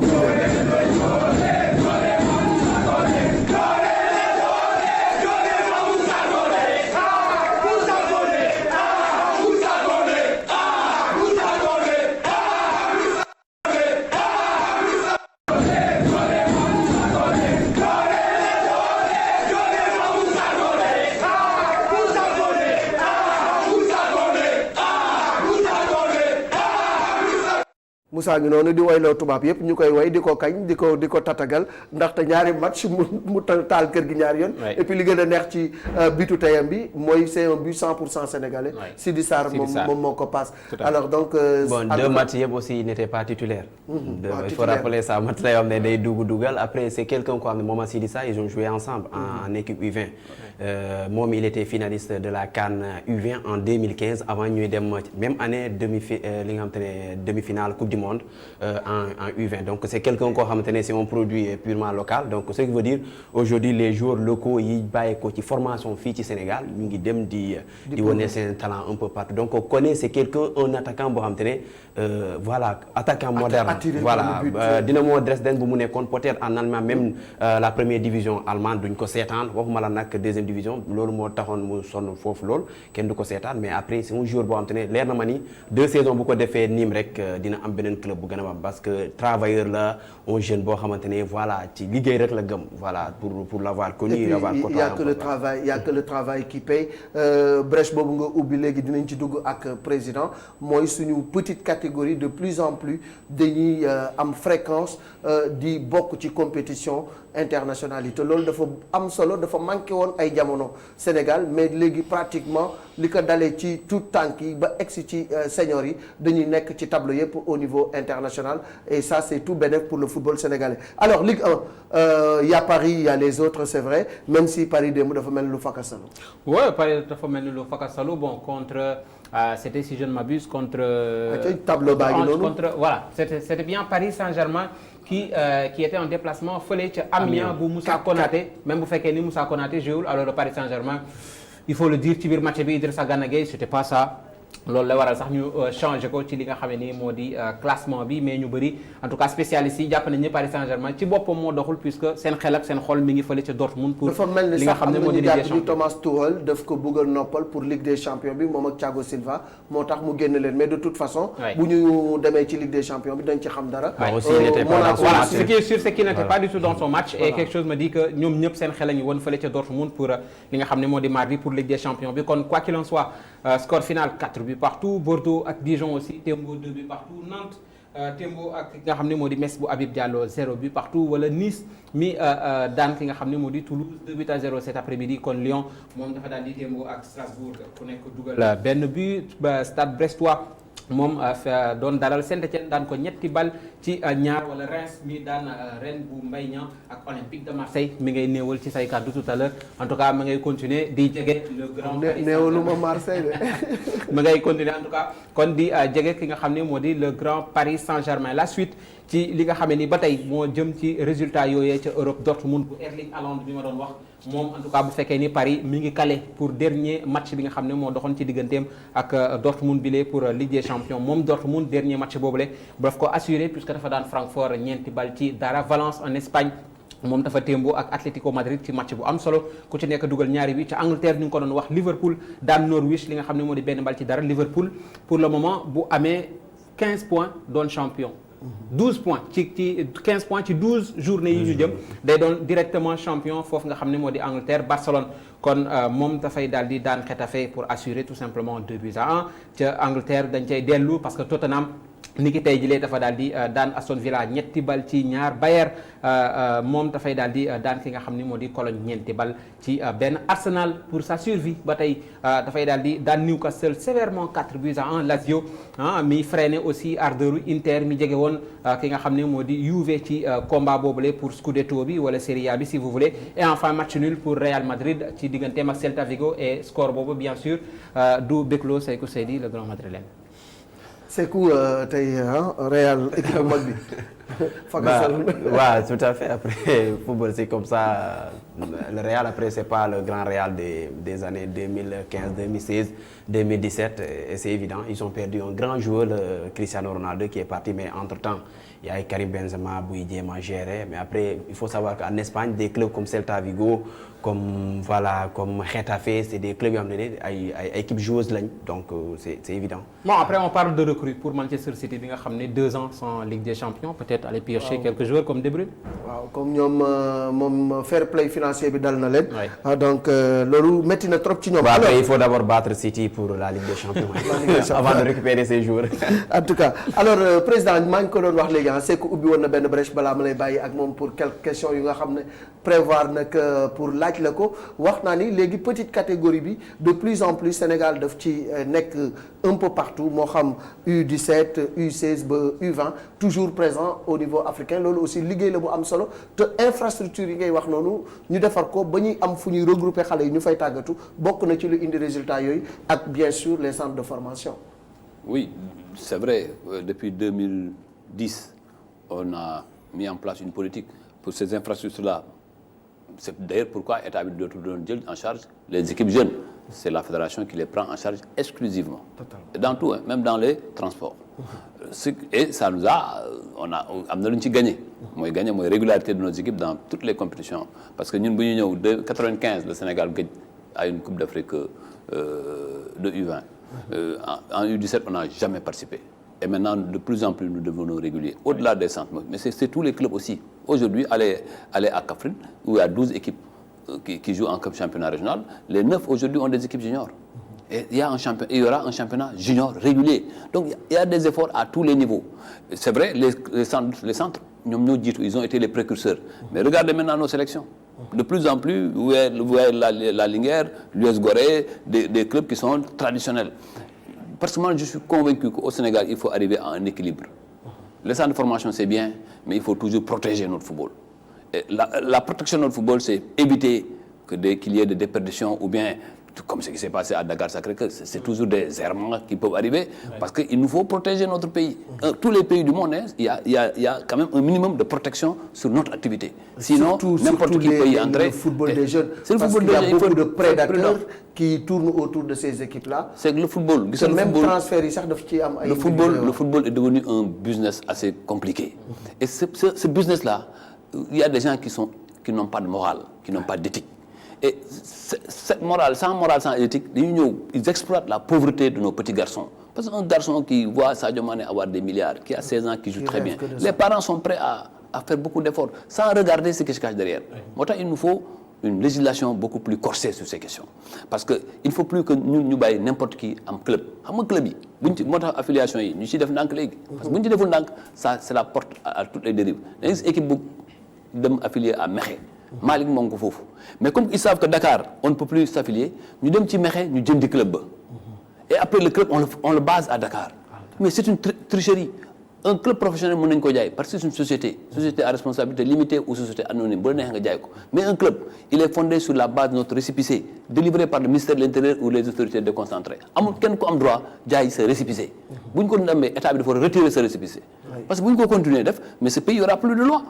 Moussa ngi noonu di wayloo tubaab yëpp ñu koy way di ko kañ di ko tatagal ndaxte ñaari match mu taal kër gi ñaari yoon. et puis li gën a neex ci bitu tayam bi mooy c'est un but 100% sénégalais. Sidi Sarr moom moo ko passe. alors donc. deux matchs yëpp aussi il n'était pas titulaire. Il faut rappeler ça match la yoo xam ne day dugal après c'est quelqu'un quoi moom ak Sidi Sarr ils ont joué ensemble en équipe U20. moom il était finaliste de la CAN U20 en 2015 avant ñuy dem même année li nga xamante ne demi-finale coupe du monde en U20 donc c'est quelqu'un koo xamante ne c'est un produit purement local donc ce qui veut dire aujourd'hui les joueurs locaux yi bàyyi ko ci formation fii ci Sénégal ñu ngi dem di wane seen talent un peu partout donc Koné c'est quelqu'un un attaquant boo xamante ne voilà attaquant moderne voilà Dynamo Dresden bu mu nekkoon peut-être en Allemagne même la première division allemande duñ ko seetaan waxuma la nag deuxième division loolu moo taxoon mu sonn foofu loolu kenn du ko seetaan mais après c'est un joueur boo xamante ne leer na ma ni 2 saisons bu ko defee Nîmes rek dina am beneen club bu gën a am parce que travailleur la un jeune boo xamante ne voilà ci liggéey rek la gëm voilà pour l'avoir connu l'avoir côtoyé. Il y a que le travail qui paye brèche boobu nga ubbi léegi dinañ ci dugg ak président mooy suñu petite catégorie de plus en plus dañuy am fréquence di bokk ci compétition internationale yi te loolu dafa am solo dafa manqué woon ay jamono Sénégal mais léegi pratiquement li ko dalee ci tout tànk yi ba egsi ci senior yi dañuy nekk ci tableau yëpp au niveau international et ça c'est tout bénéf pour le football sénégalais alors Ligue 1 y a Paris y a les autres c'est vrai même si Paris démb dafa mel ni lu fakkasalu. Ouais, Paris dafa mel ni lu fakkasalu bon contre c'était si je ne m'abuse contre. tableau baa ngi noonu contre voilà c'était bien Paris Saint-Germain. qui était en déplacement fële ca Amiens bu Moussa Konaté même bu fekkee ni Moussa Konaté joué alors le Paris Saint-Germain il faut le dire ci biir match bi Idrissa Gana Gueye c'était pas ça loolu la waral sax ñu changé ko ci li nga xam ne nii moo di classement bi mais ñu bëri en tout cas spécialistes yi jàpp nañu ne Paris Saint-Germain ci boppam moo doxul puisque seen xel ak seen xol mi ngi fële ca Dortmund pour li nga xam ne moo di Ligue des Champions. Thomas Tuchel daf ko bëgg a noppal pour Ligue des Champions bi moom ak Thiago Silva moo tax mu génn leen mais de toute façon. bu ñu demee ci Ligue des Champions bi dañ ci xam dara. voilà ce qui est sûr c'est qu'il n'était pas du tout dans son match. et quelque chose me dit que ñoom ñëpp seen xel a ngi woon fële ca Dortmund pour li nga xam ne moo di mardi pour Ligue des Champions bi kon quoi qu'il en soit score final 4 buts partout Bordeaux ak Dijon aussi Tembo 2 buts partout Nantes Tembo ak ki nga xam ne moo di Metz bu Habib Diallo 0 but partout wala Nice mi daan ki nga xam ne moo di Toulouse 2 buts à 0 cet après-midi kon Lyon moom dafa daal di Tembo ak Strasbourg ku nekk dugal benn but ba Stade Brestois moom doon dalal Saint-Étienne daan ko ñetti bal ci ñaar wala Reims mi daan Rennes bu Mbaye Niang ak Olympique de Marseille mi ngay néewal ci say kàddu tout à l'heure en tout cas ma ngay continuer di jege le grand néewaluma Marseille de ma ngay continuer en tout cas kon di jege ki nga xam ne moo di le grand Paris Saint-Germain la suite ci li nga xam ne ni ba tey moo jëm ci résultat yooyee ca Europe Dortmund bu Erling Haaland bi ma doon wax moom en tout cas bu fekkee ni Paris mi ngi calé pour dernier match bi nga xam ne moo doxoon ci digganteem ak Dortmund bile pour Ligue des Champions moom Dortmund dernier match boobule daf ko assuré puisque dafa daan Francfort ñeenti bal ci dara Valence en Espagne moom dafa témboo ak Atlético Madrid ci match bu am solo ku ci nekk dugal ñaari bi ca Angleterre ñu ngi ko doon wax Liverpool daan Norwich li nga xam ne moo di benn bal ci dara Liverpool pour le moment bu amee 15 points doon champion 12 points ci 15 points ci 12 journées yi ñu jëm day doon directement champion foofu nga xam ne moo di Angleterre Barcelone kon moom dafay daal di daan Getafe pour assurer tout simplement 2 buts à 1 ca Angleterre dañ cay dellu parce que Tottenham ni ki tey jilee dafa daal di daan Aston Villa ñetti bal ci ñaar Bayer moom dafay daal di daan ki nga xam ni moo di Cologne ñeenti bal ci benn Arsenal pour sa survie ba tey dafay daal di daan Newcastle sévèrement 4 buts à 1 Lazio mi freiné aussi ardeuru Inter mi jege woon ki nga xam ne moo di Juve ci combat boobule pour Scudetto bi wala Serie A bi si vous voulez et enfin match nul pour Real Madrid ci digganteem ak Celta Vigo et score boobu bien sûr du Beklo Seykou Seydi le grand madrilène. Sékou tey Real équipe mag bi. waaw tout à fait après football c'est comme ça le Real après c'est pas le grand Real des années 2015 2016 2017 et c'est évident ils ont perdu un grand joueur le Cristiano Ronaldo qui est parti mais entre-temps il y a Karim Benzema buy jéem a gérer mais après il faut savoir qu'en Espagne des clubs comme Celta Vigo comme Getafe c'est des clubs yoo xam ne ay équipes joueuses lañ donc c'est évident. Bon après on parle de recrues pour Manchester City bi nga xam ne 2 ans sans Ligue des Champions peut-être peut-être aller piocher quelques joueurs comme De Bruyne. waaw comme ñoom moom fair play financier bi dal na leen. donc loolu métti na trop ci ñoom. alors il faut d'abord battre City pour la Ligue des Champions. avant de récupérer ses joueurs. en tout cas alors président maa ngi ko doon wax léegi c'est que ubbi woon na benn brèche balaa ma lay bàyyi ak moom pour quelques questions yu nga xam ne prévoir nag pour laaj la ko wax naa ni léegi petite catégorie bi de plus en plus Sénégal daf ci nekk un peu partout moo xam U17 U16 ba U20 toujours présent au niveau africain loolu aussi liggéey la bu am solo te infrastructure yi ngay wax noonu ñu defar ko ba ñuy am fu ñuy regrouper xale yi ñu fay tàggatu bokk na ci lu indi résultat yooyu ak bien sûr les centres de formation. Oui, c'est vrai. Depuis 2010, on a mis en place une politique pour ces infrastructures-là. C'est d'ailleurs pourquoi l'État doit en charge les équipes jeunes. C'est la fédération qui les prend en charge exclusivement. Totalement. Dans tout, hein, même dans les transports. Et ça nous a gagné. Moi, gagné la régularité de nos équipes dans toutes les compétitions. Parce que nous, en 1995, le Sénégal a une Coupe d'Afrique de U20. En U17, on n'a jamais participé. Et maintenant, de plus en plus, nous devenons réguliers. Au-delà des centres. Mais c'est tous les clubs aussi. Aujourd'hui, aller à Kaffrine, où il y a 12 équipes qui jouent en championnat régional, les 9 aujourd'hui ont des équipes juniors. Et il y aura un championnat junior régulier. Donc, il y a des efforts à tous les niveaux. C'est vrai, les centres, ils ont été les précurseurs. Mais regardez maintenant nos sélections. De plus en plus, vous voyez la Linguère, l'US Gorée, des clubs qui sont traditionnels. Parce que moi, je suis convaincu qu'au Sénégal, il faut arriver à un équilibre. Les centres de formation, c'est bien, mais il faut toujours protéger notre football. Et la protection de notre football, c'est éviter qu'il y ait des déperditions ou bien, comme ce qui s'est passé à Dakar-Sacré-Cœur, c'est toujours des errements qui peuvent arriver parce qu'il nous faut protéger notre pays. Tous les pays du monde, il y a quand même un minimum de protection sur notre activité. Sinon, n'importe qui peut y entrer. Le football des jeunes. C'est le parce football qu'il y a des beaucoup de prédateurs qui tournent autour de ces équipes-là. C'est que le football. Même transfert, le football est devenu un business assez compliqué. Et ce business-là, il y a des gens qui n'ont pas de morale, qui n'ont pas d'éthique. Et cette morale, sans éthique, ils exploitent la pauvreté de nos petits garçons. Parce qu'un garçon qui voit Sadio Mané avoir des milliards, qui a 16 ans, qui joue très bien, les parents sont prêts à faire beaucoup d'efforts, sans regarder ce qui se cache derrière. Il nous faut une législation beaucoup plus corsée sur ces questions. Parce qu'il ne faut plus que nous baillons n'importe qui en club. En club, affiliation, nous sommes dans le parce que ça, c'est la porte à toutes les dérives. Les équipes affiliées à Mekhe. Malik Mongo Fofu. Mais comme ils savent que Dakar, on ne peut plus s'affilier, nous sommes à Mekhe, nous sommes du club. Et après le club, on le base à Dakar. Mais c'est une tricherie. Un club professionnel, parce que c'est une société à responsabilité limitée ou société anonyme. Mais un club, il est fondé sur la base de notre récépissé, délivré par le ministère de l'Intérieur ou les autorités déconcentrées. Quel droit de ce récépissé? Si on a l'État, il faut retirer ce récépissé. Parce que si on continue, mais ce pays, il n'y aura plus de loi.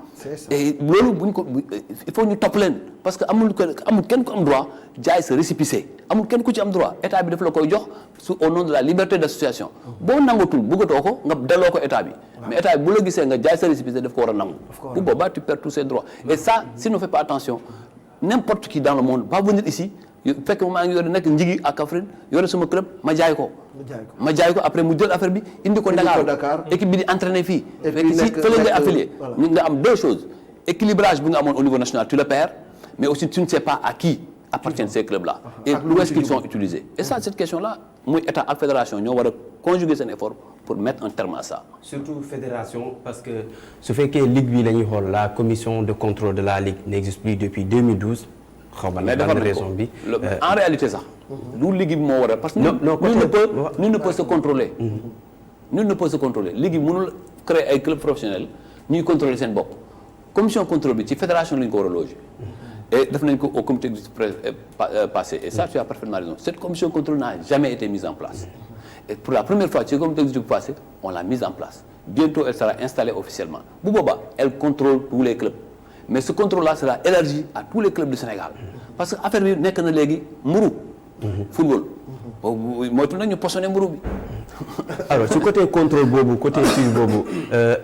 Et il faut nous top l'en. Parce que quelqu'un a droit de ce récépissé. Quelqu'un a droit. L'État, il faut le au nom de la liberté d'association. Si on a tout, on a l'État. Mais l'État, si on a ce récépissé, il faut le tu perds tous ses droits. Et ça, si on ne fait pas attention, n'importe qui dans le monde va venir ici. Fait que moi je nek njigi à Kaffrine yore sama club ma jaay ko après mu jël affaire bi indi ko Dakar équipe bi di entraîner fi si fele nga affilié nga am deux choses équilibrage bi nga amone au niveau national tu le perds mais aussi tu ne sais pas à qui appartiennent ces clubs là et où est-ce qu'ils sont utilisés et ça cette question là muy état ak fédération ñoo wara conjuguer sen effort pour mettre un terme à ça. Surtout fédération parce que ce fait que ligue bi lañuy xol la commission de contrôle de la ligue n'existe plus depuis 2012. Mais en réalité ça nous ligue moo war parce que nul ne peut se contrôler nul ne peut se contrôler ligue mënul créer ay club professionnel ñuy contrôler seen bopp commission contrôle bi ci fédération lañu ko war a loger et def nañ ko au comité passé et ça tu as parfaitement raison cette commission contrôle n'a jamais été mise en place et pour la première fois ci le comité exécutif passé on l'a mise en place bientôt elle sera installée officiellement bu boobaa elle contrôle tous les clubs. Mais ce contrôle-là sera élargi à tous les clubs du Sénégal. Parce que l'affaire est que nous avons football. Moi, nous avons poissonné Mourou. alors ci côté contrôle boobu côté suivi boobu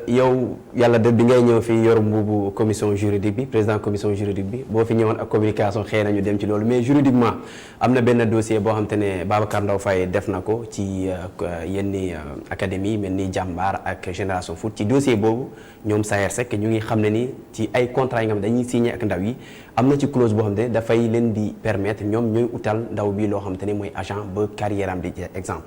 yow yàlla de bi ngay ñëw fii yor mbuubu commission juridique bi président commission juridique bi boo fi ñëwoon ak communication xëy na ñu dem ci loolu mais juridiquement am na benn dossier boo xam te ne Babacar Ndaw Faye def na ko ci yenn académie mel ni Jàmbaar ak Génération Foot ci dossier boobu ñoom Sayer Seck ñu ngi xam ne ni ci ay contrat yi nga xam dañuy signé ak ndaw yi am na ci clause boo xam ne dafay leen di permettre ñoom ñooy utal ndaw bi loo xam te ne mooy agent ba carrière am di exemple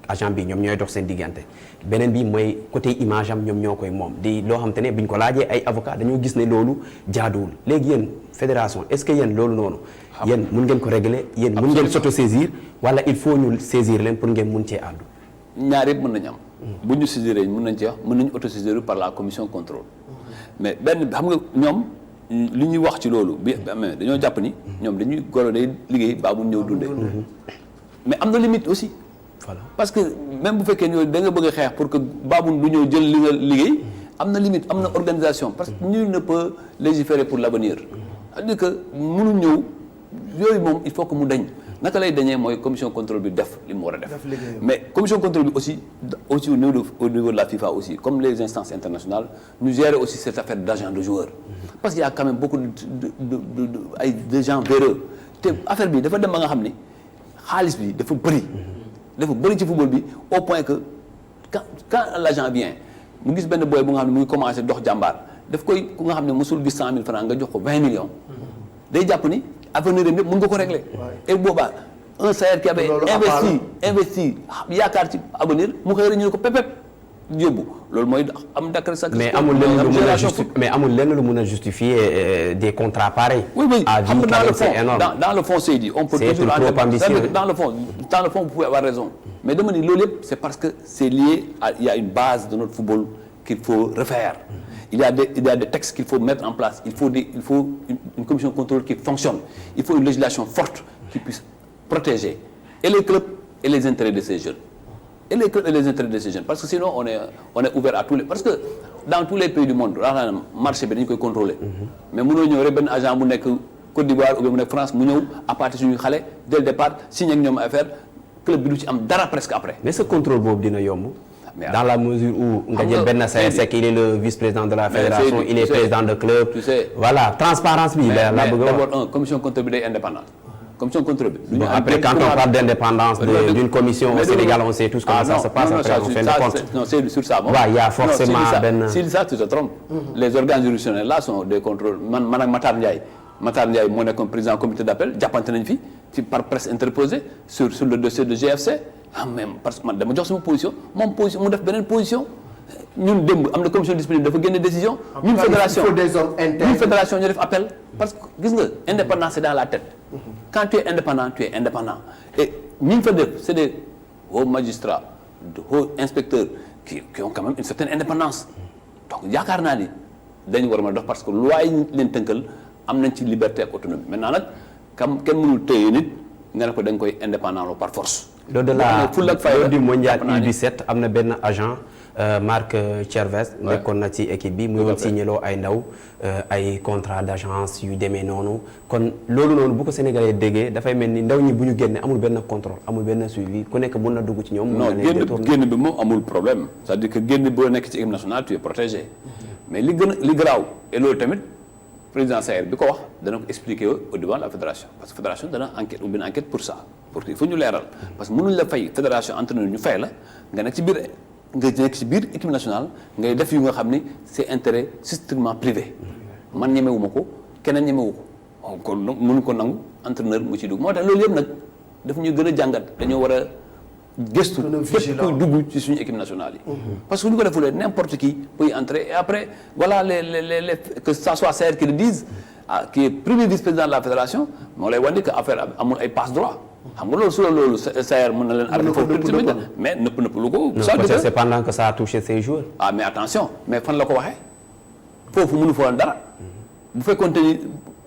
agent bi ñoom ñooy dox seen diggante beneen bi mooy côté image am ñoom ñoo koy moom di loo xam te ne biñ ko laajee ay avocat dañoo gis ne loolu jaaduwul léegi yéen fédération est-ce que yéen loolu noonu yéen mun ngeen ko régler yéen mun ngeen s'auto-saisir wala il faut ñu saisir leen pour ngeen mun cee àddu ñaar yëpp mën nañu am bu ñu saisir mën nañ ci wax mën nañu auto-saisir par la commission contrôle mais benn xam nga ñoom li ñuy wax ci loolu bi amee dañoo jàpp ni ñoom dañuy golo day liggéey baa bu ñëw dundee mais am na limite aussi voilà parce que même bu fekkee ne da nga bëgg a xeex pour que Baboun du ñëw jël li nga liggéey am na limite am na organisation parce que nul ne peut légiférer pour l'avenir c'est-à-dire que mënu ñëw yooyu moom il faut que mu dañ naka lay dañee mooy commission contrôle bi def li mu war a def mais commission contrôle bi aussi au niveau de la FIFA aussi comme les instances internationales ñu gérer aussi cette affaire d'agent de joueur parce qu'il y a quand même beaucoup de gens véreux te affaire bi dafa dem ba nga xam ni xaalis bi dafa bëri ci football bi au point que quand l'agent vient mu gis benn boy bu nga xam ne mu ngi commencé dox Jàmbaar daf koy ku nga xam ne mosul gis 100 000 francs nga jox ko 20 millions day jàpp ni avenir am yëpp mën nga ko régler et boobaa un Sayer qui avait investi yaakaar ci avenir mu xëy rek ñu ne ko pépép yóbbu loolu mooy am dakar sax mais amul lenn lu mun a justifier des contrats pareils oui à vie quand même c'est énorme dans le fond Seydi on peut toujours dans le fond vous pouvez avoir raison mais dama ni loolu yëpp c'est parce que c'est lié à il y a une base de notre football qu'il faut refaire il y a des textes qu'il faut mettre en place il faut une commission de contrôle qui fonctionne il faut une législation forte qui puisse protéger et les clubs et les intérêts de ces jeunes parce que sinon on est ouvert à tous les parce que dans tous les pays du monde maanaam marché bi dañu koy contrôler mais mënoo ñëw rek benn agent bu nekk Côte d'Ivoire ou bien mu nekk France mu ñëw à partir suñu xale dès le départ signé ak ñoom affaire club bi du ci am dara presque après mais ce contrôle boobu dina yomb dans la mesure où nga jël benn Sayer Seck il est le vice-président de la fédération il est président de club voilà transparence bi la bëgg a wax d'abord commission contrôle bi day indépendant commission contrôle bi après quand on parle d'indépendance d'une commission au Sénégal on sait tous comment ça se passe après on fait le compte non c'est sur ça il y a forcément benn si ça tu te trompes les organes juridictionnels là sont des contrôles man ak Matar Ndiaye moo nekkoon président comité d'appel jàppante nañ fi ci par presse interposée sur le dossier de GFC même parce que man dama jox sama position moom position mu def beneen position ñun démb am na commission disponible dafa génne décision ñun fédération ñu def appel parce que gis nga indépendance c'est dans la tête quand tu es indépendant et ñi fa def c'est des hauts magistrats de hauts inspecteurs qui ont quand même une certaine indépendance donc yaakaar naa ni dañu war a mën a dox parce que loi yi leen tënkal am nañ ci liberté ak autonomie maintenant nag kenn mënul téye nit nga ne ko dañ koy indépendant par force. au-delà du mondial U17 am na benn agent Marc Cherves nekkoon na ci équipe bi mu yoon signéloo ay ndaw ay contrat d'agence yu demee noonu kon loolu noonu bu ko Sénégalais déggee dafay mel ni ndaw ñi bu ñu génne amul benn contrôle amul benn suivi ku nekk mën na dugg ci ñoom. non génn bi moom amul problème c'est-à-dire que génn boo nekk ci équipe nationale tu es protégé mais li garaaw et loolu tamit président Sayer bi ko wax dana ko expliquer au devant de la fédération parce que fédération dana enquête ou bien enquête pour ça pour que il faut ñu leeral parce que mënuñ la fay fédération entraîneur ñu fay la nga nekk ci biir équipe nationale ngay def yu nga xam ni c'est intérêt strictement privé man ñemewuma ko keneen ñemewu ko kon mënuñ ko nangu entraîneur mu ci dugg moo tax loolu yëpp nag daf ñuy gën a jàngat dañoo war a gëstu képp kuy dugg ci suñu équipe nationale yi parce que bu ñu ko defulee n'importe qui peut y entrer et après voilà les que ça soit Sayer qui le dise qui est premier vice-président de la fédération moo lay wane que affaire amul ay passe-droit xam nga loolu su loolu Sayer mën na leen arrêter foofu mais nëpp lu ko c'est pendant que ça a touché ses joueurs mais attention mais fan la ko waxee foofu mënu fa woon dara bu fekkoon te ni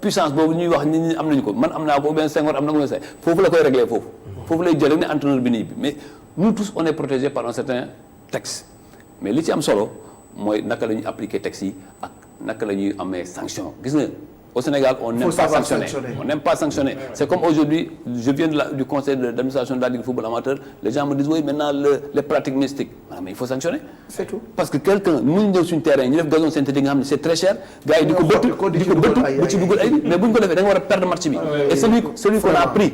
puissance boobu ñuy wax nit ñi am nañu ko man am naa ko ou bien Senghor am na ko foofu la koy régler foofu lay jël rek ne entraîneur bi nii bi mais nous tous on est protégés par un certain texte mais li ci am solo mooy naka la ñuy appliquer texte yi ak naka la ñuy amee sanction gis nga Au Sénégal, on n'aime pas sanctionner. On n'aime pas sanctionner. C'est comme aujourd'hui, je viens du conseil d'administration de la Ligue de football amateur, les gens me disent oui, maintenant les pratiques mystiques. Mais il faut sanctionner. C'est tout. Parce que quelqu'un, nous sommes sur un terrain, nous avons gazon synthétique, c'est très cher. Gars, du coup, mais si on perdre le match. Et celui qu'on a pris,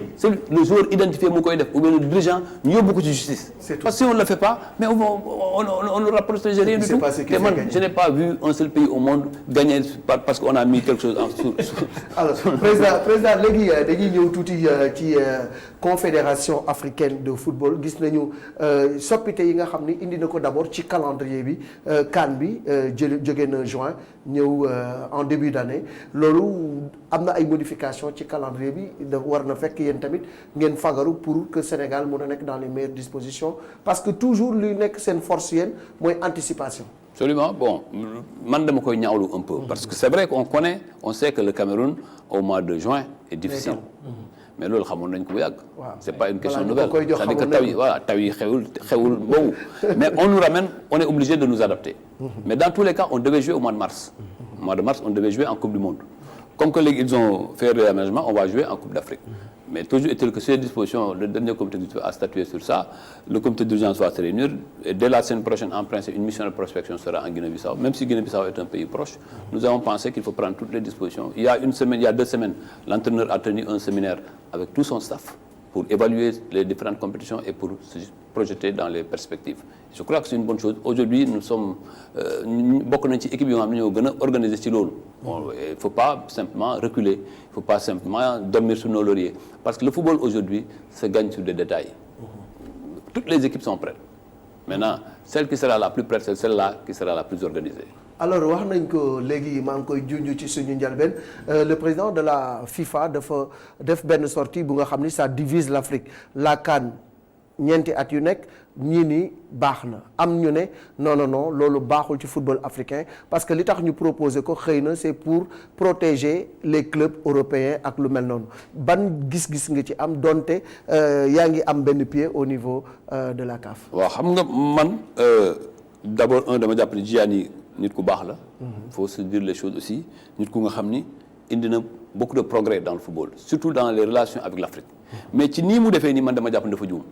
le joueur identifié, ou bien le dirigeant, nous avons beaucoup de justice. Parce que si on ne le fait pas, mais on ne aura protégé rien du tout. Je n'ai pas vu un seul pays au monde gagner parce qu'on a mis quelque chose en dessous. Alors président léegi dañuy ñëw tuuti ci confédération africaine de football gis nañu soppite yi nga xam ni indi na ko d'abord ci calendrier bi CAN bi jóge na juin ñëw en début d'année loolu am na ay modifications ci calendrier bi da war na fekk yéen tamit ngeen fagaru pour que Sénégal mun a nekk dans les meilleures dispositions parce que toujours luy nekk seen force yéen mooy anticipation. Absolument. Bon, man dama koy ñaawlu un peu parce que c'est vrai qu'on connaît, on sait que le Cameroun au mois de juin est difficile. Mais loolu xamoon nañ ko bu yàgg. C'est pas une question nouvelle. C'est-à-dire que taw yi xewul boobu. Mais on nous ramène, on est obligé de nous adapter. Mais dans tous les cas, on devait jouer au mois de mars. Au mois de mars, on devait jouer en Coupe du Monde. Comme que ils ont fait réaménagement, on va jouer en Coupe d'Afrique. Mais toujours est-il que ces dispositions, le dernier comité a statué sur ça, le comité d'urgence va se réunir, et dès la semaine prochaine, en principe, une mission de prospection sera en Guinée-Bissau. Même si Guinée-Bissau est un pays proche, nous avons pensé qu'il faut prendre toutes les dispositions. Il y a 2 semaines, l'entraîneur a tenu un séminaire avec tout son staff pour évaluer les différentes compétitions et pour se projeter dans les perspectives. Je crois que c'est une bonne chose. Aujourd'hui, nous sommes beaucoup d'équipes qui ont organisé ce rôle. Il ne faut pas simplement reculer, il ne faut pas simplement dormir sur nos lauriers. Parce que le football aujourd'hui se gagne sur des détails. Toutes les équipes sont prêtes. Maintenant, celle qui sera la plus prête, c'est celle-là qui sera la plus organisée. Alors wax nañ ko léegi maa ngi koy junj ci suñu njëlbeen le président de la FIFA dafa def benn sortie bu nga xam ni ça divise l'Afrique la CAN ñeenti at yu nekk ñii ni baax na am ñu ne non loolu baaxul ci football africain parce que li tax ñu proposer ko xëy na c'est pour protéger les clubs européens ak lu mel noonu ban gis-gis nga ci am donte yaa ngi am benn pied au niveau de la CAF. waaw xam nga man d'abord dama jàpp ne Gianni nit ku baax la. faut se dire les choses aussi nit ku nga xam ni indi na beaucoup de progrès dans le football surtout dans les relations avec l'Afrique mais ci nii mu defee nii man dama jàpp ne dafa juum.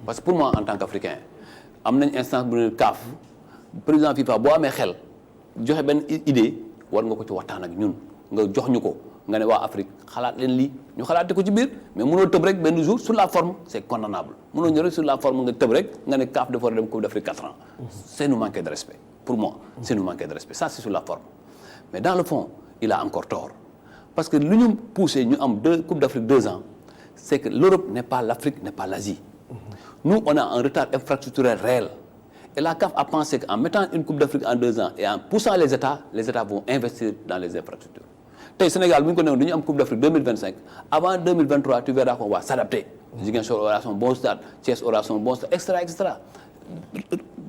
parce que pour moi en tant qu'Africain am nañ instance bu ne CAF président FIFA boo amee xel joxe benn idée war nga ko ci waxtaan ak ñun nga jox ñu ko nga ne waa Afrique xalaat leen lii ñu xalaate ko ci biir mais mënoo tëb rek benn jour sur la forme c'est condamnable mënoo ñëw rek sur la forme nga tëb rek nga ne CAF dafa war a dem Coupe d'Afrique 4 ans c'est nous manquer de respect pour moi c'est nous manquer de respect ça c'est sur la forme mais dans le fond il a encore tort parce que lu ñu poussé ñu am 2 Coupes d'Afrique 2 ans c'est que l'Europe n'est pas l'Afrique n'est pas l'Asie. Nous, on a un retard infrastructurel réel. Et la CAF a pensé qu'en mettant une Coupe d'Afrique en 2 ans et en poussant les États vont investir dans les infrastructures. Tey Sénégal, bu ñu ko newoon dañu am Coupe d'Afrique 2025 avant 2023 tu verras qu'on va s'adapter. Ziguinchor aura son bon stade, Thiès aura son bon stade, etc.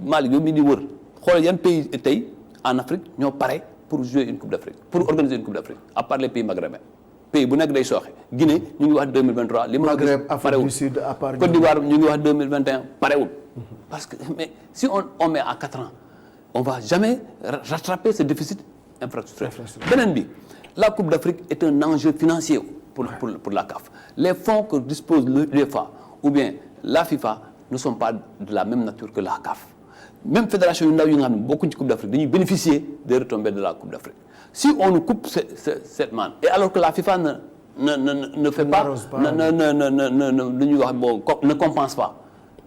Mali yow mii di wër xoolal yan pays tey en Afrique ñoo pare pour jouer une Coupe d'Afrique pour organiser une Coupe d'Afrique à part les pays maghrébins. pays bu nekk day sooxe Guinée ñu ngi wax 2023 li ma gis parewul Côte d'Ivoire ñu ngi wax 2021 parewul parce que mais si on met à 4 ans on va jamais rattraper ce déficit infrastructurel beneen bi la Coupe d'Afrique est un enjeu financier pour la CAF les fonds que dispose l'UEFA ou bien la FIFA ne sont pas de la même nature que la CAF même fédération yu ndaw yi nga xam ne bokkuñ ci Coupe d'Afrique dañuy bénéficier des retombées de la Coupe d'Afrique si on nous coupe cette manne et alors que la FIFA ne fait pas ne compense pas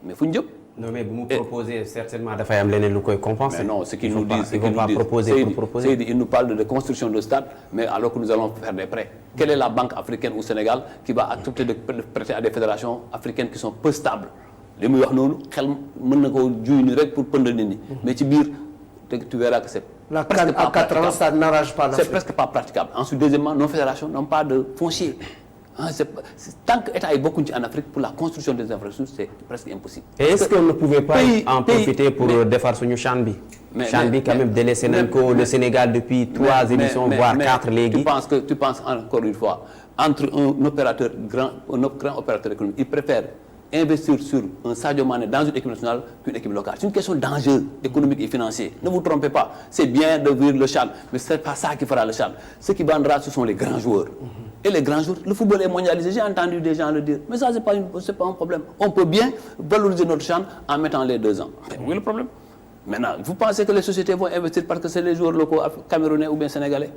mais fu ñu jëm. non mais bu mu proposer certainement dafay am leneen lu koy compenser. mais non ce qu'ils nous disent Seydi ils nous parlent de construction de stade mais alors que nous allons faire des prêts. Quelle est la banque africaine au Sénégal qui va accepter de prêter à des fédérations africaines qui sont peu stables li muy wax noonu xel mën na ko juy ni rek pour pënd nit ñi mais ci biir tu verras que c'est la CAN à 4 ans ça n'arrange pas l'Afrique. C'est presque pas praticable. Ensuite, deuxièmement, nos fédérations n'ont pas de foncier. Tant que l'État est beaucoup en Afrique, pour la construction des infrastructures, c'est presque impossible. Et est-ce qu'on ne pouvait pas en profiter pour défendre son Chambi Chambi, quand même, délaissé le Sénégal depuis 3 éditions, voire 4 légui. Tu penses encore une fois, entre un grand opérateur économique, il préfère investir sur un Sadio Mané dans une équipe nationale qu'une équipe locale. C'est une question d'enjeu économique et financier. Ne vous trompez pas. C'est bien de vivre le CHAN, mais ce n'est pas ça qui fera le CHAN. Ce qui vendra, ce sont les grands joueurs. Et les grands joueurs, le football est mondialisé. J'ai entendu des gens le dire. Mais ça, c'est pas un problème. On peut bien valoriser notre CHAN en mettant les 2 ans. Mais où est le problème? Maintenant, vous pensez que les sociétés vont investir parce que c'est les joueurs locaux camerounais ou bien sénégalais?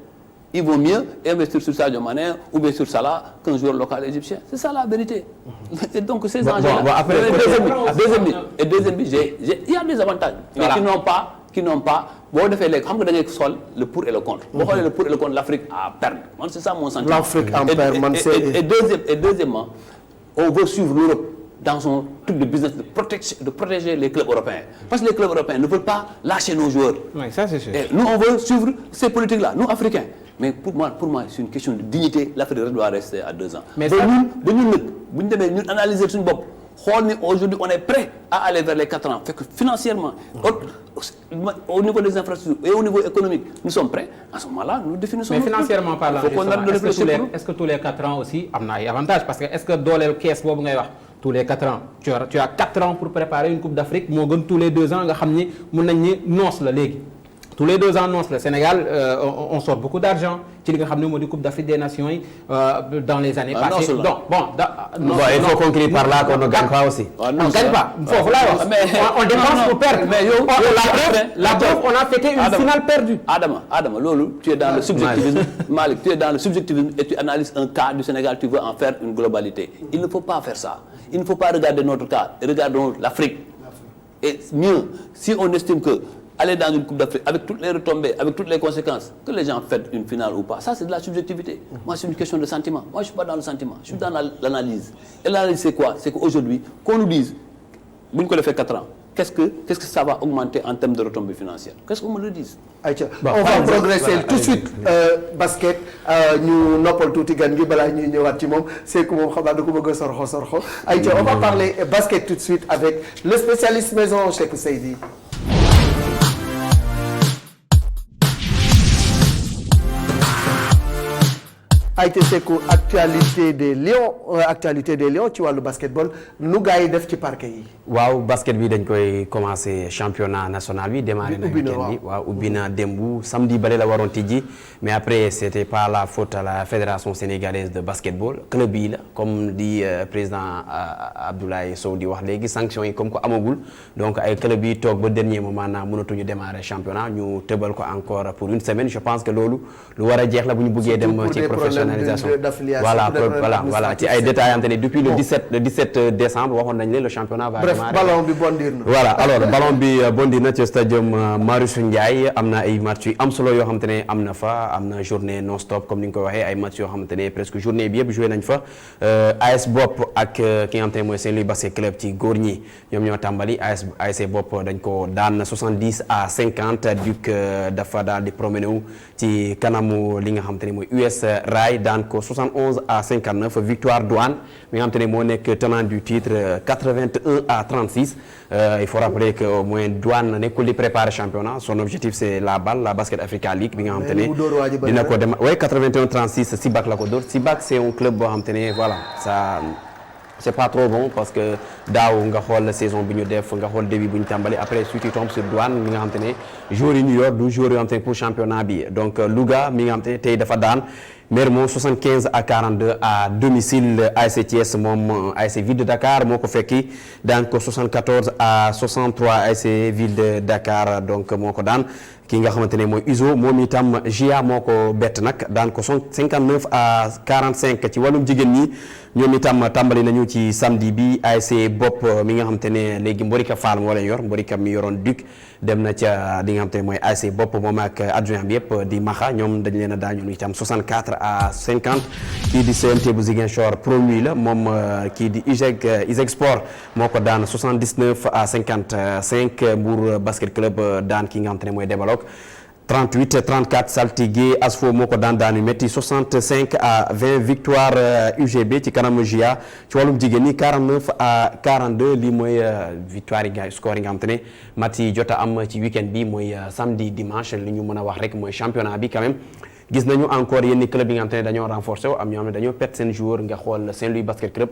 Ils vont mieux investir sur Sadio Mané ou bien sur Salah qu'un joueur local égyptien. C'est ça la vérité. Et donc ces enjeux-là. Deuxième, il y a des avantages. Mais qui n'ont pas. Bon, de fait, le pour et le contre. Bon, le pour et le contre, l'Afrique a perdu. C'est ça mon sentiment. L'Afrique en perd. Et deuxièmement, on veut suivre l'Europe dans son truc de business de protéger les clubs européens. Parce que les clubs européens ne veulent pas lâcher nos joueurs. Oui, ça c'est sûr. Et nous, on veut suivre ces politiques-là, nous, Africains. Mais pour moi, c'est une question de dignité. L'Afrique doit rester à 2 ans. Mais nous analyser une bob. Aujourd'hui, on est prêt à aller vers les 4 ans. Fait que financièrement, au niveau des infrastructures et au niveau économique, nous sommes prêts. À ce moment-là, nous définissons. Mais financièrement parlant, est-ce que tous les 4 ans aussi, il y a un avantage? Parce que est-ce que dans les caisses, tous les 4 ans, tu as 4 ans pour préparer une Coupe d'Afrique, tous les 2 ans, tous les 2 ans, le Sénégal, on sort beaucoup d'argent. Tu sais, la Coupe d'Afrique des Nations dans les années passées. Il faut conclure par là qu'on ne gagne pas aussi. On ne gagne pas. On dépense pour perdre. Mais la preuve, on a fêté une finale perdue. Adam, Lolo, tu es dans le subjectivisme. Malik, tu es dans le subjectivisme et tu analyses un cas du Sénégal, tu veux en faire une globalité. Il ne faut pas faire ça. Il ne faut pas regarder notre cas. Regardons l'Afrique. Et mieux, si on estime que aller dans une Coupe d'Afrique avec toutes les retombées, avec toutes les conséquences, que les gens fassent une finale ou pas, ça c'est de la subjectivité. Moi c'est une question de sentiment. Moi je ne suis pas dans le sentiment, je suis dans l'analyse. Et l'analyse c'est quoi? C'est qu'aujourd'hui, qu'on nous dise, vous ne fait 4 ans, qu'est-ce que ça va augmenter en termes de retombées financières? Qu'est-ce qu'on me le dise? On va progresser tout de suite. Basket, nous n'avons pas tout gagné, c'est comme on va parler basket tout de suite avec le spécialiste maison, Cheikh Seydi. Aïté Sekou, actualité des Lions, tu vois le basketball, nous gagnons def ci parquet yi. Waaw basket bi dañ koy commencer championnat national bi démarré na week-end bi waaw ubbi na démb samedi bale la waroon tijji mais après c'était pas la faute à la fédération sénégalaise de basketball club yi la comme dit président Abdoulaye Sow di wax léegi sanctions yi comme ko amagul donc ay club yi toog ba dernier moment na mënatuñu démarrer championnat ñu tëbal ko encore pour une semaine je pense que loolu lu war a jeex la bu ñu bëggee dem ci professionnalisation voilà ci ay détails am te ne depuis le 17 décembre waxoon nañ le championnat va bref ballon bi bondir na voilà alors ballon bi bondir na ci stadium Marius Ndiaye am na ay match yu am solo yoo xamante ne am na fa am na journée non stop comme ni nga ko waxee ay match yoo xamante ne presque journée bi yëpp joué nañ fa AS Bopp ak ki nga xamante ne mooy Saint-Louis Basket Club ci góor ñi ñoom ñoo tàmbali AS Bopp dañ ko daan 70-50 Duc dafa daal di promené wu ci kanamu li nga xamante ne mooy US Rail daan ko 71-59 victoire Douane mi nga xamante ne moo nekk tenant du titre 81-36 il faut rappeler que au moins Douane nekkul di préparer championnat son objectif c'est la BAL la Basket Africa League bi nga xamante ne dina ko dem 81-36 Sibac la ko dóor Sibac c'est un club boo xamante ne voilà ça c'est pas trop bon parce que daaw nga xool saison bi ñu def nga xool début bu ñu tàmbali après suite tu tombes sur Douane mi nga xamante ne joueur yi New York du joueur yoo xamante ne pour championnat bi donc Louga mi nga xamante ne tey dafa daan Mermoz 75-42 à domicile ASC Thiès moom ASC Ville de Dakar moo ko fekki daan ko 74-63 ASC Ville de Dakar donc moo ko daan ki nga xamante ne mooy Uzo moom itam GIA moo ko bett nag daan ko 59-45 ci wàllum jigéen ñi ñoom itam tàmbali nañu ci samedi bi ASC Bopp mi nga xamante ne léegi Mborika Fall moo leen yor Mborika mi yoroon Duc dem na ca li nga xamante ne mooy ASC Bopp moom ak adjoint bi yëpp di Maxa ñoom dañ leen a daan ñoom itam 64-50 kii di CNT bu Ziguinchor promu la moom kii di ISEG Sport moo ko daan 79-55 Mbour Basket Club daan ki nga xamante ne mooy Débalok 38-34 Saltigué Asfo moo ko daan yu métti 65-20 victoire UGB ci kanam GIA ci wàllum jigéen ñi 49-42 lii mooy victoire yi nga score yi nga xam te ne match yi jot a am ci week-end bi mooy samedi dimanche li ñu mën a wax rek mooy championnat bi quand même gis nañu encore yenn club yi nga xam te ne dañoo renforcer wu am ñoo xam ne dañoo perte seen joueur nga xool Saint-Louis Basket Club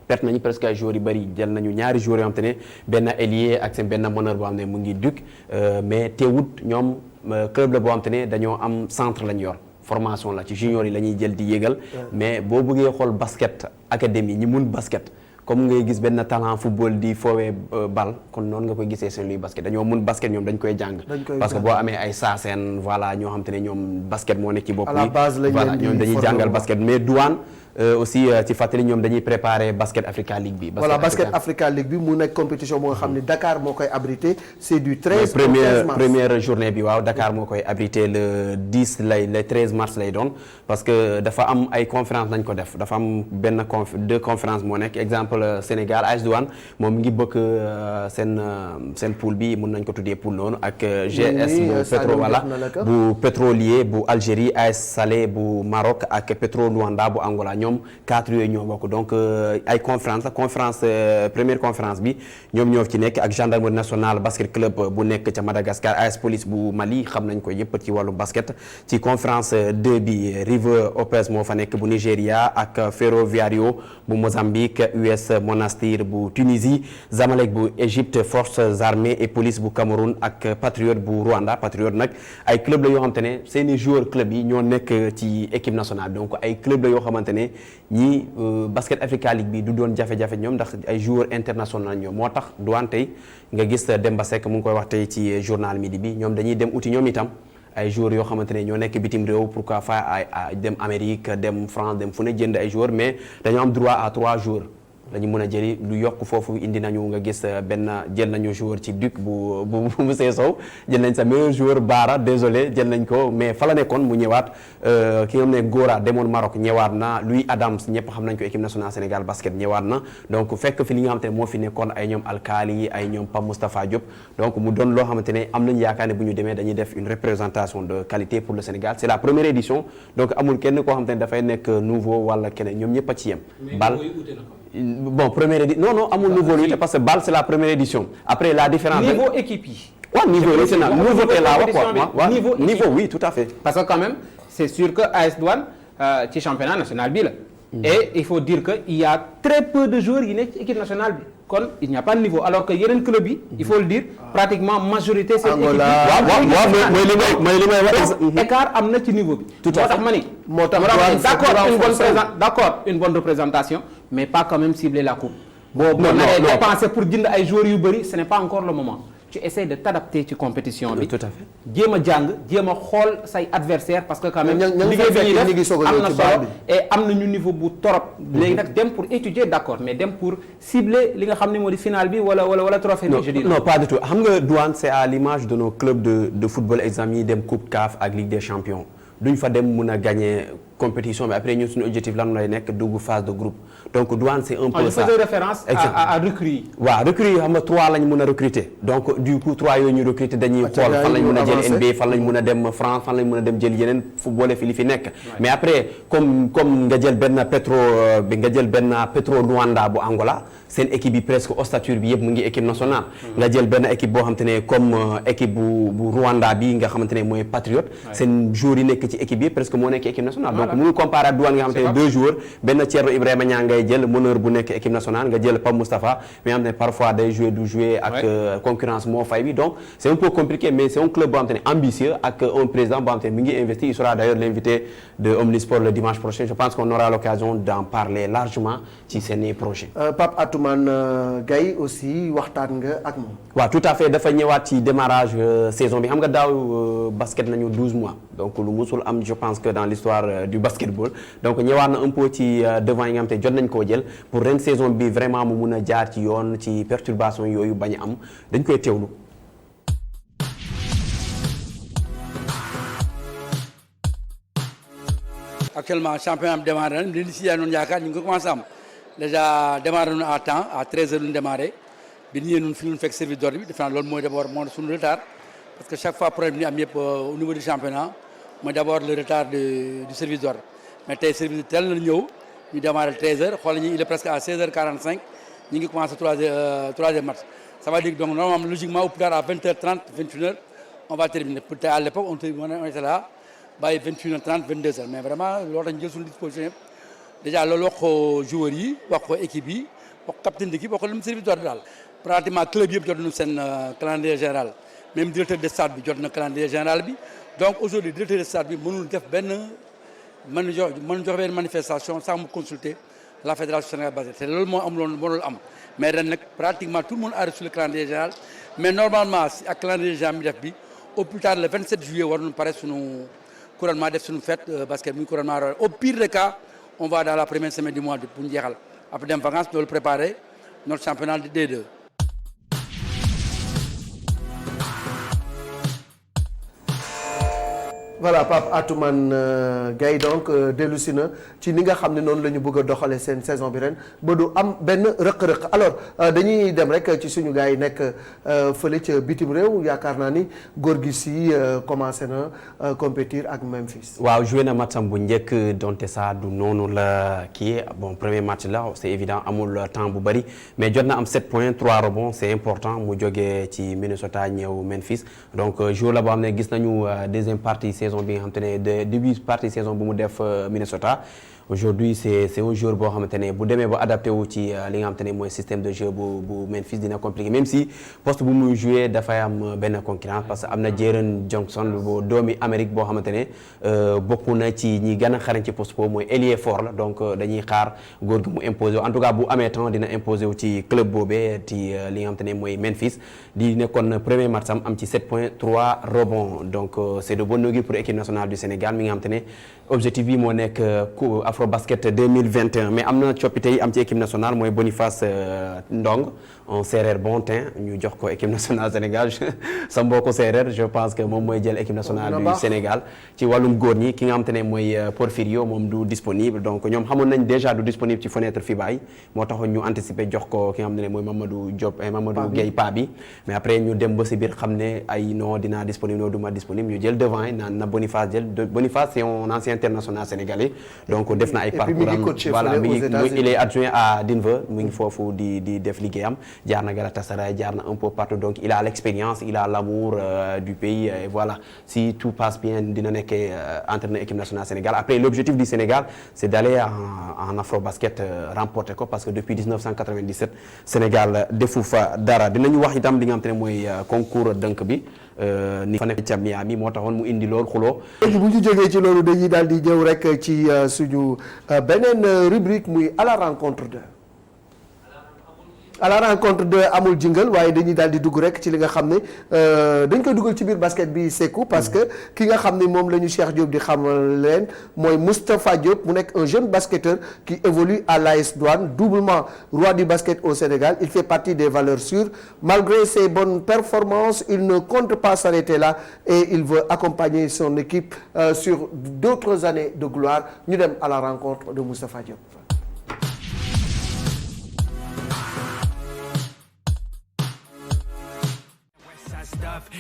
perte nañu presque ay joueurs yu bëri jël nañu ñaari joueurs yoo xam te ne benn ailier ak seen benn meneur boo xam ne mu ngi Duc mais teewut ñoom club la boo xam te ne dañoo am centre lañ yor formation la ci junior yi la ñuy jël di yéegal mais boo bëggee xool basket académie ñi mun basket comme ngay gis benn talent football di foowee bal kon noonu nga koy gisee Saint-Louis basket dañoo mun basket ñoom dañ koy jàng parce que boo amee ay saaseen voilà ñoo xam te ne ñoom basket moo nekk ci bopp yi voilà ñoom dañuy jàngal basket mais Douane aussi ci fàttali ñoom dañuy préparer Basket Africa League bi. voilà Basket Africa League bi mu nekk compétition boo nga xam ne Dakar moo koy abrité c'est du 13 au 15 mars première journée bi waaw Dakar moo koy abrité le 10 le 13 mars lay doon parce que dafa am ay conférence nañ ko def dafa am benn deux conférences moo nekk exemple Sénégal AS Douane moom mi ngi bëgg seen poule bi mun nañ ko tuddee poule noonu ak GS bu Petro voilà bu pétrolier bu Algérie AS Salé bu Maroc ak Petro Luanda bu Angola ñoom 4 yooyu ñoo bokk donc ay conférence première conférence bi ñoom ñoo ci nekk ak gendarmerie nationale basket club bu nekk ca Madagascar AS Police bu Mali xam nañ ko yëpp ci wàllu basket ci conférence 2 bi River Opes moo fa nekk bu Nigéria ak Ferroviario bu Mozambique US Monastir bu Tunisie Zamalek bu Égypte forces armées et police bu Cameroun ak Patriote bu Rwanda Patriote nag ay club la yoo xamante ne seeni joueurs club yi ñoo nekk ci équipe nationale donc ay club la yoo xamante ne ñii Basket Africa League bi du doon jafe-jafe ñoom ndax ay joueurs internationaux ñoom moo tax Douane tey nga gis Demba Seck mu ngi koy wax tey ci journal midi bi ñoom dañuy dem uti ñoom itam ay joueurs yoo xamante ne ñoo nekk bitim réew pourquoi pas ay dem Amérique dem France dem fu ne jënd ay joueurs mais dañoo am droit à 3 jours la ñu mën a jëli lu yokk foofu indi nañu nga gis benn jël nañu joueur ci Duc bu Monsieur Sow jël nañ sa meilleur joueur Baara désolé jël nañ ko mais fa la nekkoon mu ñëwaat ki nga xam ne Gora demoon Maroc ñëwaat na Louis Adams ñëpp xam nañ ko équipe nationale Sénégal basket ñëwaat na donc fekk fi li nga xamante ne moo fi nekkoon ay ñoom Alkali ay ñoom Pape Moustapha Diop donc mu doon loo xamante ne am nañu yaakaar ne bu ñu demee dañuy def une représentation de qualité pour le Sénégal c'est la première édition donc amul kenn koo xamante ne dafay nekk nouveau wala keneen ñoom ñëpp a ci yem bal bon première édition non amul nouveau lutte parce que BAL c'est la première édition après la différence niveau équipe yi waaw niveau national nouveauté laa wax quoi niveau oui tout à fait parce que quand même c'est sûr que AS Douane ci championnat national bi la et il faut dire que il y a très peu de joueurs yi nekk ci équipe nationale bi kon il n'y a pas de niveau alors que yeneen club yi il faut le dire pratiquement majorité seen équipe mooy li may wax écart am na ci niveau bi tout à fait moo tax d'accord une bonne représentation mais pas quand même cibler la coupe boo naree dépenser pour jënd ay joueurs yu bëri ce n'est pas encore le moment tu essaies de t'adapter ci compétition bi tout à fait jéem a jàng jéem a xool say adversaire parce que quand même liggéey bi ñuy def am na solo et am nañu niveau bu torop léegi nag dem pour étudier d'accord mais dem pour cibler li nga xam ne moo di finale bi wala trophée bi je dis non pas du tout xam nga Douane c'est à l'image de nos clubs de football exemple yi dem coupe CAF ak Ligue des champions duñ fa dem mun a gagner compétition bi après ñun suñu objectif lan lay nekk dugg phase de groupe donc Douane c'est un peu ça. on faisait référence à recrues yi. waaw recrues yi xam nga 3 lañ mën a recruter donc du coup 3 yooyu ñu recruter dañuy xool fan lañ mën a jël NBA fan lañ mën a dem France fan lañ mën a dem jël yeneen football fi li fi nekk. mais après comme nga jël benn Petro Luanda bu Angola seen équipe bi presque ossature bi yëpp mu ngi équipe nationale. nga jël benn équipe boo xamante ne comme équipe bu Rwanda bi nga xamante ne mooy Patriote. seen joueurs yi nekk ci équipe bi presque moo nekk équipe nationale. donc mu ngi comparé ak Douane nga xamante ne 2 joueurs benn Thierno Ibrahima Niang ngay jël meneur bu nekk équipe nationale nga jël Pape Moustapha mais am na parfois day jouer ak concurrence moo fay bi donc c'est un peu compliqué mais c'est un club boo xamante ne ambitieux ak un président boo xamante ne mi ngi investi il sera d'ailleurs l'invité de Omnisport le dimanche prochain je pense qu'on aura l'occasion d'en parler largement ci seeni projet Pape Atoumane Gaye aussi waxtaan nga ak moom. waaw tout à fait dafa ñëwaat ci démarrage saison bi xam nga daaw basket nañu 12 mois donc lu musul am je pense que dans l'histoire du basketball donc ñëwaat na un peu ci devant yi nga xam te jot nañ koo jël pour ren saison bi vraiment mu mun a jaar ci yoon ci perturbation yooyu bañ a am dañ koy teewlu. actuellement championnat am démarré nañ li si yaay noonu yaakaar ñu ngi ko commencé am déjà démarré nañu à temps à 13h ñu démarré bi ñu ñëwee ñun fi ñu fekk service d'ordre bi defe naa loolu mooy d'abord moo suñu retard parce que chaque fois problème bi ñu am yëpp au niveau du championnat mooy d'abord le retard du service d'ordre mais tey service tel na ñëw ñu démarré 13h xool nañu il est presque à 16h45 ñu ngi commencé troisième match ça veut dire donc normalement logiquement au plus tard à 20h30 21h on va terminer pour tey à l'époque on était là bàyyi 21h30 22h mais vraiment loolu dañu jël suñu disposition yëpp déjà loolu wax ko joueurs yi wax ko équipe yi wax capitaine d'équipe wax ko lu mu service d'ordre daal pratiquement club yëpp jot nañu seen calendrier général même directeur de stade bi jot na calendrier général bi donc aujourd'hui directeur de stade bi mënul def mën jox benn manifestation sans mu consulter la fédération sénégalaise basket te loolu moo mënul am mais ren nag pratiquement tout le monde a reçu le calendrier général mais normalement si ak calendrier général mi def bi au plus tard le 27 juillet war nañu pare suñu couronnement def suñu fête basket muy couronnement au pire des cas on va dans la première semaine du mois de pour ñu jeexal après dem vacances loolu préparer notre championnat de D2. voilà Pape Atoumane Gaye donc dellu si na ci ni nga xam ne noonu la ñu bëgg a doxalee seen saison bi ren ba du am benn rëq-rëq alors dañuy dem rek ci suñu gars yi nekk fële ca bitim réew yaakaar naa ni góor gi si commencé na compétir ak Memphis. waaw joué na matcham bu njëkk donte ça du noonu la kii bon premier match la c'est évident amul temps bu bari mais jot na am 7 points 3 rebonds c'est important mu jógee ci Minnesota ñëw Memphis donc jour la boo xam ne gis nañu deuxième partie saison bi nga xamante ne début partie saison bu mu def Minnesota aujourd'hui c'est un joueur boo xamante ne bu demee ba adapté wu ci li nga xamante ne mooy système de jeu bu Memphis dina compliqué même si poste bu muy joué dafay am benn concurrence parce que am na Jaren Johnson bu doomi Amérique boo xamante ne bokk na ci ñi gën a xarañ ci poste boobu mooy ailier fort la donc dañuy xaar góor gi mu imposé en tout cas bu amee temps dina imposé wu ci club boobee ci li nga xamante ne mooy Memphis di nekkoon premier match am ci 7 points 3 rebonds donc c'est de bonne augure pour équipe nationale du Sénégal mi nga xamante ne objectif bi moo nekk Afrobasket 2021 mais am na coppite yi am ci équipe nationale mooy Boniface Ndong un séeréer bon teint ñu jox ko équipe nationale Sénégal sa mbokku séeréer je pense que moom mooy jël équipe nationale du Sénégal ci wàllum góor ñi ki nga xamante ne mooy Porfirio moom du disponible donc ñoom xamoon nañ déjà du disponible ci fenêtre FIBA yi moo taxoon ñu anticiper jox ko ki nga xamante ne mooy Mamadou Diop Mamadou Gueye Pa bi mais après ñu dem ba si biir xam ne ay non dinaa disponible non du ma disponible ñu jël devant yi naan na Boniface jël Boniface c'est un ancien international sénégalais donc def na ay parcours am voilà il est adjoint à Denver mu ngi foofu di def liggéeyam jaar na Galatasaray jaar na un peu partout donc il a l'expérience il a l'amour du pays et voilà si tout passe bien dina nekk entraîneur équipe nationale Sénégal après l'objectif du Sénégal c'est d'aller en Afrobasket remporter ko parce que depuis 1997 Sénégal defu fa dara dinañu wax itam li nga xam te ne mooy concours dunk bi ni fa nekk ca Miami moo taxoon mu indi loolu xuloo léegi bu ñu jógee ci loolu dañuy daal di ñëw rek ci suñu beneen rubrique muy à la rencontre de amul jingle waaye dañuy daal di dugg rek ci li nga xam ne dañ koy dugal ci biir basket bi Sékou parce que ki nga xam ne moom la ñu Cheikh Diop di xamal leen mooy Moustapha Diop mu nekk un jeune basketteur qui évolue à l'AS Douanes doublement roi du basket au Sénégal il fait partie des valeurs sûres malgré ses bonnes performances il ne compte pas s'arrêter là et il veut accompagner son équipe sur d'autres années de gloire ñu dem à la rencontre de Moustapha Diop.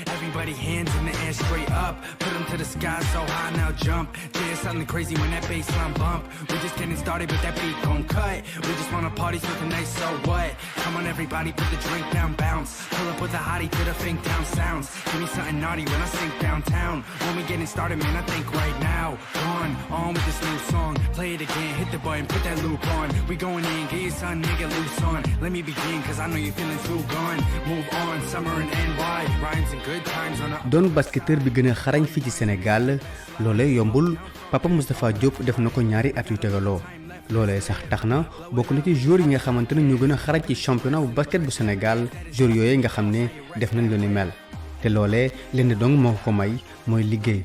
Everybody hands in the air straight up. Put them to the sky so high now jump. Yeah, something crazy when that bassline bump. We just getting started but that beat gon' cut. We just wanna party so nice, so what? Come on everybody put the drink down, bounce. Pull up with the hottie to the fink down sounds. Give me something naughty when I sink downtown. When we getting started man I think right now. On with this new song. Play it again, hit the button, put that loop on. We going in, get your son nigga loose on. Let me begin cause I know you're feeling too gone. Move on, summer and NY. Rhymes and good times on a... doon basketteur bi gën a xarañ fii ci Sénégal loolee yombul Papa Moustapha Diop def na ko ñaari at yu tegaloo loolee sax tax na bokk na ci joueurs yi nga xamante ne ñu gën a xarañ ci championnat bu basket bu Sénégal joueurs yooyu nga xam ne def nañ lu ni mel te loolee lenn dong moo ko may mooy liggéey.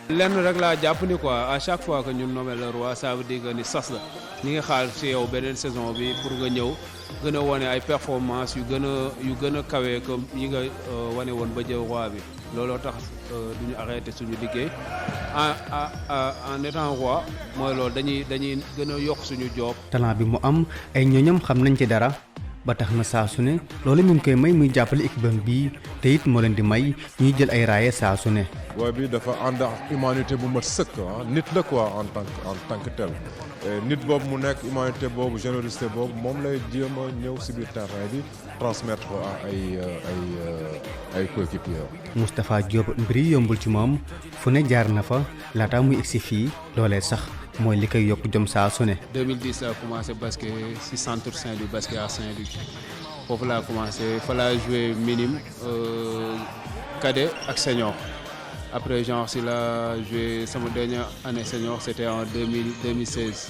lenn rek laa jàpp ni quoi à chaque fois que ñun nommé le roi ça veut dire que ni sas la ñi nga xaar ci yow beneen saison bi pour nga ñëw gën a wane ay performance yu gën a kawe comme yi nga wane woon ba jël roi bi looloo tax duñu arrêté suñu liggéey en étant roi mooy loolu dañuy gën a yokk suñu job. talent bi mu am ay ñooñam xam nañ ci dara ba tax na saa su ne loolu mi ngi koy may muy jàppale équipe am bii te it moo leen di may ñuy jël ay raaye saa su ne. booy bi dafa ànd ak humanité bu mat sëkk nit la quoi en tant que tel nit boobu mu nekk humanité boobu générosité boobu moom lay jéem a ñëw si biir terrain bi transmettre ko ay coéquipiers. Moustapha Diop mbir yi yombul ci moom fu ne jaar na fa laata muy egsi fii loolee sax mooy li koy yokk jom saa su ne. 2010 laa commencé basket si centre Saint-Louis basket à Saint-Louis foofu laa commencé fa laa joué minime cadet ak senior après genre si la joué sama dernière année senior c'était en 2016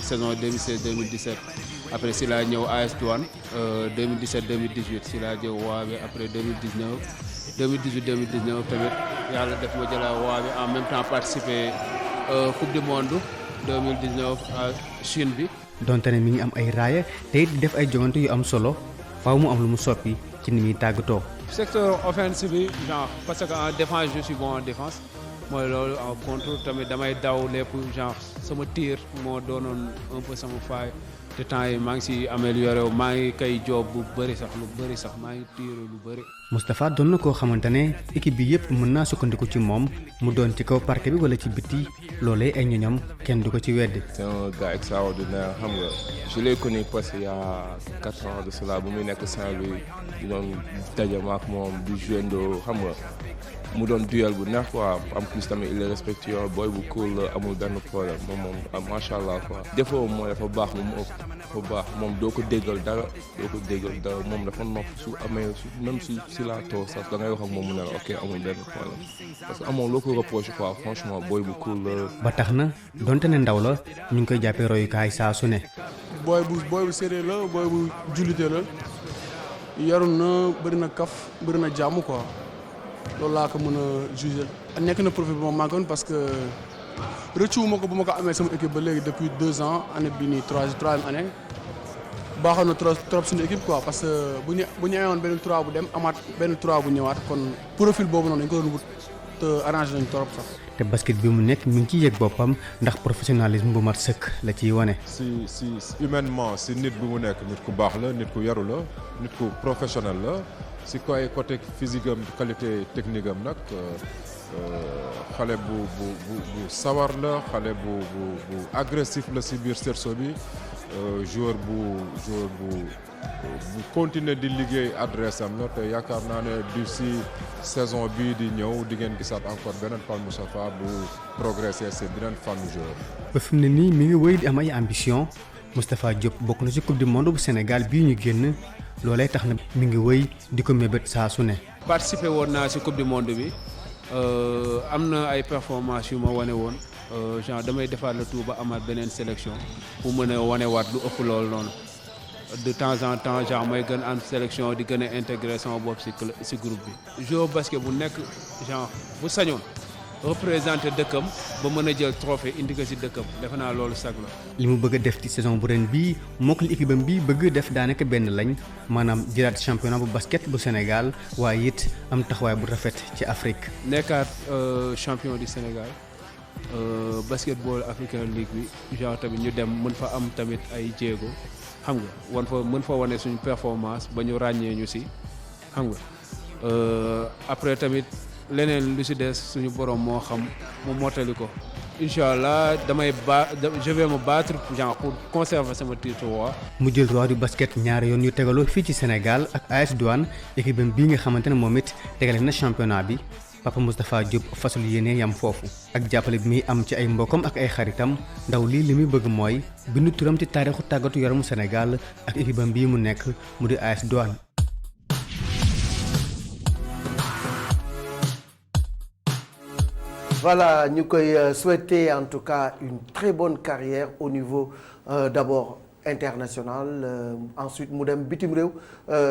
saison 2016-2017 après si la ñëw AS Douanes 2017-2018 si la jëw waabe après 2018-2019 tamit yàlla def ma jëla waabe en même temps participer coupe du monde 2019 à Chine bi. donte ne mi ngi am ay raaya te it def ay jongante yu am solo faaw mu am lu mu soppi ci ni muy tàggatoo. secteur offensive bi genre parce que en défense je suis bon en défense mooy loolu en contre tamit damay daw lépp genre sama tir moo doonoon un peu sama faay te temps yi maa ngi si amélioré wu maa ngi kay job bu bëri sax maa ngi tir lu bëri. Moustapha doon na koo xamante ne équipe bi yëpp mën naa sukkandiku ci moom mu doon ci kaw parquet bi wala ci biti loolee ay ñoñam kenn du ko ci weddi. C'est un gars extraordinaire xam nga je l'ai connu parce qu'il y a 4 ans de cela bu muy nekk Saint-Louis di doon daje maak moom di jouendo xam nga mu doon duel bu neex quoi en plus tamit il est respectueux booy bu cool amul benn problème moom macha allah quoi. défaut mooy dafa baax dafa baax moom doo ko déggal dara moom dafa nopp su amee même si la toog sax da ngay wax ak moom mu ne la ok amul benn problème parce que amoon loo ko reproché quoi franchement booy bu cool la. ba tax na donte ne ndaw la ñu ngi koy jàppee royukaay saa su ne. booy bu sérieux la booy bu jullite la yaru na bëri na kaf bëri na jàmm quoi loolu laa ko mën a juger. nekk na profil bu ma màggoon parce que rëccuwuma ko bu ma ko amee sama équipe ba léegi depuis 2 ans année bii nii troisième année baaxoon na trop suñu équipe quoi parce que bu ñu amoon benn 3 bu dem amaat benn 3 bu ñëwaat kon profil boobu noonu dañ ko doon wut te arrangé nañu trop sax. te basket bi mu nekk mi ngi ciy yëg boppam ndax professionnalisme bu mat sëkk la ciy wane. si humainement si nit bu mu nekk nit ku baax la nit ku yaru la nit ku professionnel la si côté physique am qualité technique am nag xale bu sawar la xale bu agressif la si biir cerceau bi joueur bu continuer di liggéey adresse am la te yaakaar naa ne d'ici saison bii di ñëw di ngeen gisaat encore beneen Pape Moustapha bu progresser c'est beneen fànn joueur. ba fi mu ne nii mi ngi wéy di am ay ambition Moustapha Diop bokk na ci coupe du monde bu Sénégal bii ñu génn loolee tax na mi ngi wéy di ko mébét saa su ne. participer woon naa ci coupe du monde bi am na ay performances yu ma wane woon genre damay defaat le tout ba amaat beneen sélection pour mën a wanewaat lu ëpp loolu noonu. de temps en temps genre may gën am sélection di gën a intégrer sama bopp ci groupe bi. joueur basket bu nekk genre bu sañoon représenter dëkkam ba mën a jël trophée indi ko ci dëkkam defe naa loolu sag la. li mu bëgg a def ci saison bu ren bii mook li équipe am bi bëgg def daanaka benn lañ maanaam jëlaat championnat bu basket bu Sénégal waaye it am taxawaay bu rafet ci Afrique. nekkaat champion du Sénégal basketball African League bi genre tamit ñu dem mën fa am tamit ay jéego. xam nga mën fa wane suñu performance ba ñu ràññee ñu ci xam nga après tamit leneen lu ci des suñu borom moo xam mu mottali ko incha allah je vais me battre genre pour conserver sama titre roi. mu jël roi du basket ñaari yoon yu tegaloo fii ci Sénégal ak AS Douanes équipe bii nga xamante ne moom it tegale na championnat bi. Papa Moustapha Diop fasul yéene yam foofu ak jàppale bi muy am ci ay mbokkam ak ay xaritam ndaw lii li muy bëgg mooy bindu turam ci taarixu tàggatu yaramu Sénégal ak équipe am bii mu nekk mu di AS Douanes. Voilà ñu koy souhaiter en tout cas une très bonne carrière au niveau d'abord international ensuite mu dem bitim réew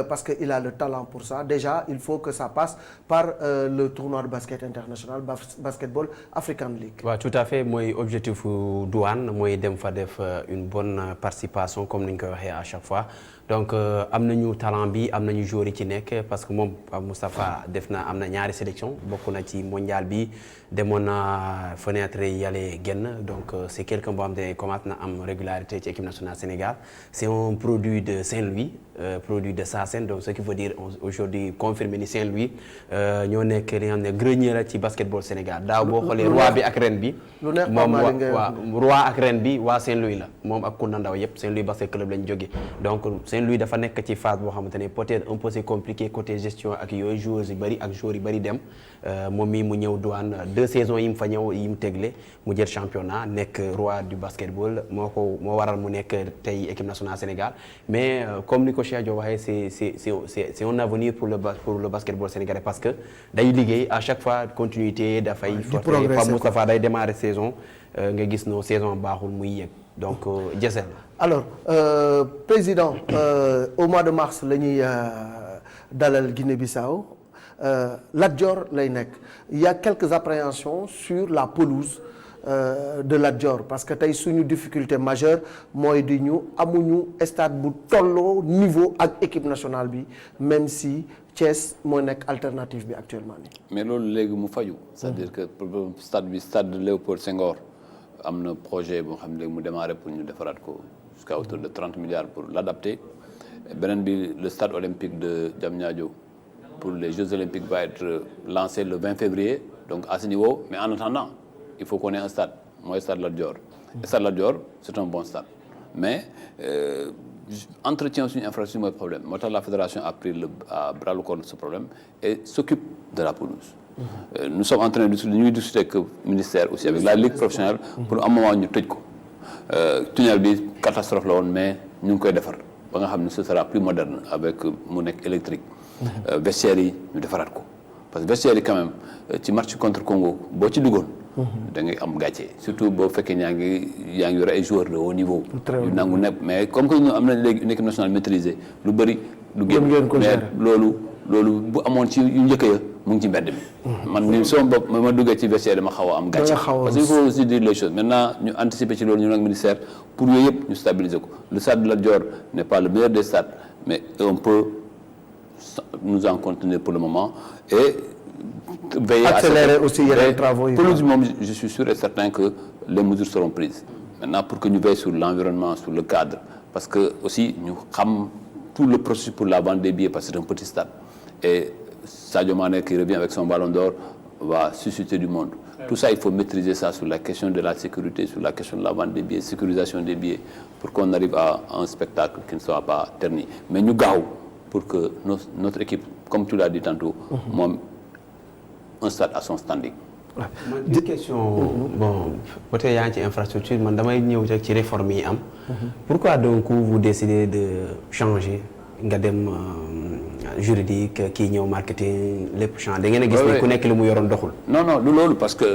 parce que il a le talent pour ça déjà il faut que ça passe par le tournoi de basket international basketball African League. waaw tout à fait mooy objectif Douane mooy dem fa def une bonne participation comme ni ñu koy waxee à chaque fois donc am nañu talent bi am nañu joueurs yi ci nekk parce que moom Moustapha am na ñaari sélection bokk na ci mondial bi demoon na fenêtre yàlla génn donc c'est quelqu'un boo xam ne commence na am régularité ci équipe nationale Sénégal c'est un produit de Saint-Louis produit de Sassen, donc ce qui veut dire aujourd'hui confirmer ni Saint-Louis ñoo nekk li nga xam ne grenier la ci basketball Sénégal daaw boo xoolee roi bi ak ren bi moom roi ak ren bi waa Saint-Louis la moom ak Kounda Ndaw yëpp Saint-Louis basket club lañ jógee donc Saint-Louis dafa nekk ci phase boo xamante ne peut-être un peu c'est compliqué côté gestion ak yooyu joueurs yi bëri ak joueurs yi bëri dem moom mii mu ñëw Douane 2 saisons yi mu fa ñëw yi mu tegle mu jël championnat nekk roi du basketball moo waral mu nekk tey équipe nationale Sénégal mais comme ni ko Cheikh Diop waxee c'est un avenir pour le basketball sénégalais parce que day liggéey à chaque fois continuité dafay forte Pape Moustapha day démarrer saison nga gis no saison baaxul muy yëg donc Jessel alors président au mois de mars la ñuy dalal Guinée-Bissau Lat Dior lay nekk il y a quelques appréhensions sur la pelouse de Lat Dior parce que tey suñu difficulté majeure mooy di ñu amuñu stade bu tolloo niveau ak équipe nationale bi même si moo nekk alternative bi actuellement nii. mais loolu léegi mu faju c'est-à-dire que stade Léopold Senghor am na projet boo xam ne léegi mu démarré pour ñu defaraat ko jusqu'à hauteur de 30 milliards pour l'adapter beneen bi le stade olympique de Diamniadio pour les Jeux olympiques va être lancé le 20 février donc à ce niveau mais en attendant il faut qu'on ait un stade mooy stade Lat Dior. Stade Lat Dior c'est un bon stade mais entretien suñu infrastructure mooy problème moo tax la fédération a pris à bras le corps de ce problème et s'occupe de la pelouse. Nous sommes en train de ñuy discuter avec le ministère aussi avec la ligue professionnelle pour un moment ñu tëj ko tunnel bi catastrophe la woon mais ñu ngi koy defar ba nga xam ne ce sera plus moderne avec mu nekk électrique vestiaires yi ñu defaraat ko parce que vestiaires yi quand même ci match contre Congo boo ci duggoon da ngay am gàcce surtout boo fekkee yaa ngi yore ay joueurs de haut niveau yu nangu nepp mais comme que ñu am na léegi une équipe nationale maîtrisée lu bëri du génn mais loolu bu amoon ci yu njëkk ya mu ngi ci mbedd mi man ni sama bopp ma duggee ci vestiaire dama xaw a am gàcce parce que il faut aussi dire les choses maintenant ñu anticiper ci loolu ñu nag ministère pour yooyu yëpp ñu stabiliser ko le stade de Lat Dior n'est pas le meilleur des stades mais on peut nous en contenir pour le moment et veiller accélérer aussi les travaux yi. Pelouse moom je suis sûr et certain que les mesures seront prises maintenant pour que ñu veille sur l'environnement sur le cadre parce que aussi ñu xam tout le processus pour la vente des billets parce que c'est un petit stade et Sadio Mané qui revient avec son ballon d'or va susciter du monde. Tout ça il faut maîtriser ça sur la question de la sécurité sur la question de la vente des billets sécurisation des billets pour qu'on arrive à un spectacle qui ne soit pas terni mais ñu gaaw pour que notre équipe comme tu l'as dit tantôt moom un stade à son standing. man une question bon peut-être yaa ngi ci infrastructure man damay ñëw rek ci réforme yi am. Pourquoi donc vous décidez de changer nga dem juridique kii ñëw marketing lépp change da ngeen a gis ne ku nekk li mu yoroon doxul. non du loolu parce que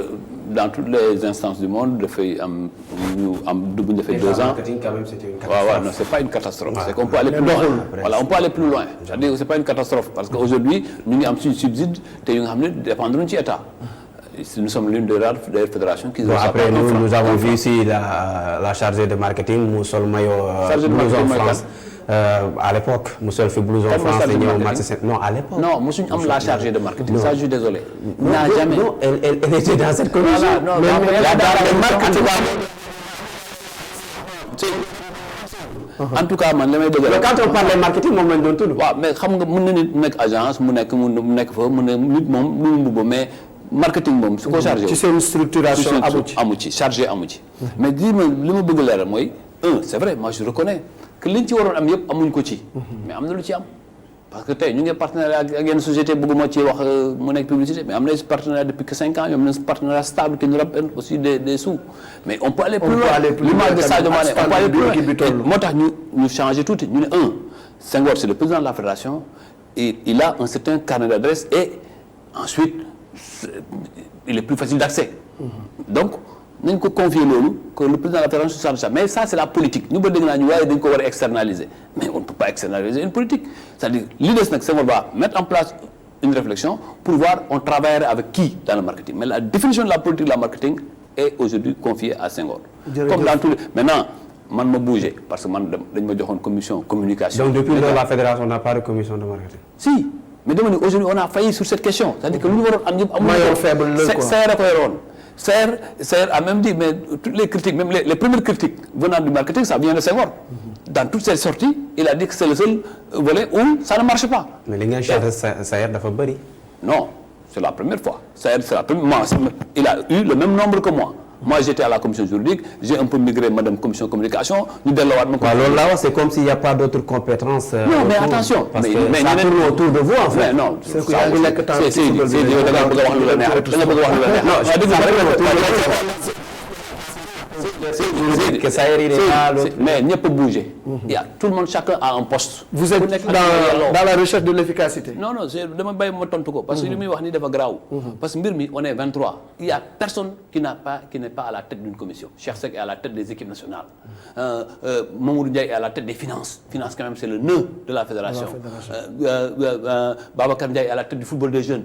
dans toutes les instances du monde dafay am ñu am bu ñu defee 2 ans. marketing quand même c'est une catastrophe. waaw non c'est pas une catastrophe. c'est qu'on peut aller plus loin. Voilà on peut aller plus loin. c'est-à-dire que c'est pas une catastrophe parce que aujourd'hui ñu ngi am suñu subside te yu nga xam ne dépendre ci état. Nous sommes l'une des rares fédérations qui. Après nous avons vu ici la chargée de marketing mu sol maillot blouson France. À l'époque mu sol fi blouson France la ñëw match non à l'époque. non mosuñu am la chargée de marketing. ça je suis désolé. n'a jamais non elle était dans cette commission. non en tout cas man li may dëgg. quand on parle de marketing moom lañ doon tudd. waaw mais xam nga mën na nit nekk agence mu nekk fa mu ne nit moom lu mu mbubb mais. marketing moom su ko chargé ci seen structuration amu ci chargé amu ci mais li ma bëgg leeral mooy c'est vrai moi je reconnais que liñ ci waroon am yëpp amuñ ko ci mais am na lu ci am parce que tey ñu ngi partenariat ak yenn société bëgguma ci wax mu nekk publicité mais am na partenariat depuis que 5 ans am na partenariat stable qui nous rappelle aussi des sous mais on peut aller plus loin l'image de Sadio Mané on peut aller plus loin moo tax ñu changer tuuti ñu ne Senghor c'est le président de la fédération et il a un certain carnet d'adresse et ensuite il est plus facile d'accès. Donc nañ ko confier loolu que le président de la fédération se charge de ça mais ça c'est la politique ñu ba dégg naa ñu waaye dañ ko war a externaliser mais on ne peut pas externaliser une politique c'est-à-dire li des nag Senghor va mettre en place une réflexion pour voir on travaillerait avec qui dans le marketing mais la définition de la politique de la marketing est aujourd'hui confiée à Senghor. Comme dans tous les maintenant man ma bougé parce que man dañ ma joxoon commission communication. Donc depuis lors la fédération n'a pas de commission de marketing. Si. Mais aujourd'hui on a failli sur cette question c'est-à-dire que lu ñu waroon am ñëpp amuñu ko faible la quoi. Seere ko yoroon Saër a même dit, mais toutes les critiques, même les premières critiques venant du marketing, ça vient de Senghor. Dans toutes ces sorties, il a dit que c'est le seul volet où ça ne marche pas. Mais les gars, Saër dafa bëri. Non, c'est la première fois. Saër, c'est la première. Moi, il a eu le même nombre que moi. Moi, j'étais à la commission juridique, j'ai un peu migré, madame commission communication. C'est comme s'il n'y a pas d'autres compétences. Non, mais attention. Parce que ça tourne autour de vous, en fait. Mais non, c'est que yaa ngi nekk temps c'est que ça hérite pas l'autre. Mais il peut bouger. Il y a tout le monde, chacun a un poste. Vous êtes dans la recherche de l'efficacité. Non, dama bàyyi ma tontu ko parce que li muy wax ni dafa garaaw. Parce que mbir mi on est 23. Il y a personne qui n'est pas à la tête d'une commission. Cheikh Seck est à la tête des équipes nationales. Mamoudou Ndiaye est à la tête des finances. Finances quand même c'est le nœud de la fédération. Babacar Ndiaye est à la tête du football des jeunes.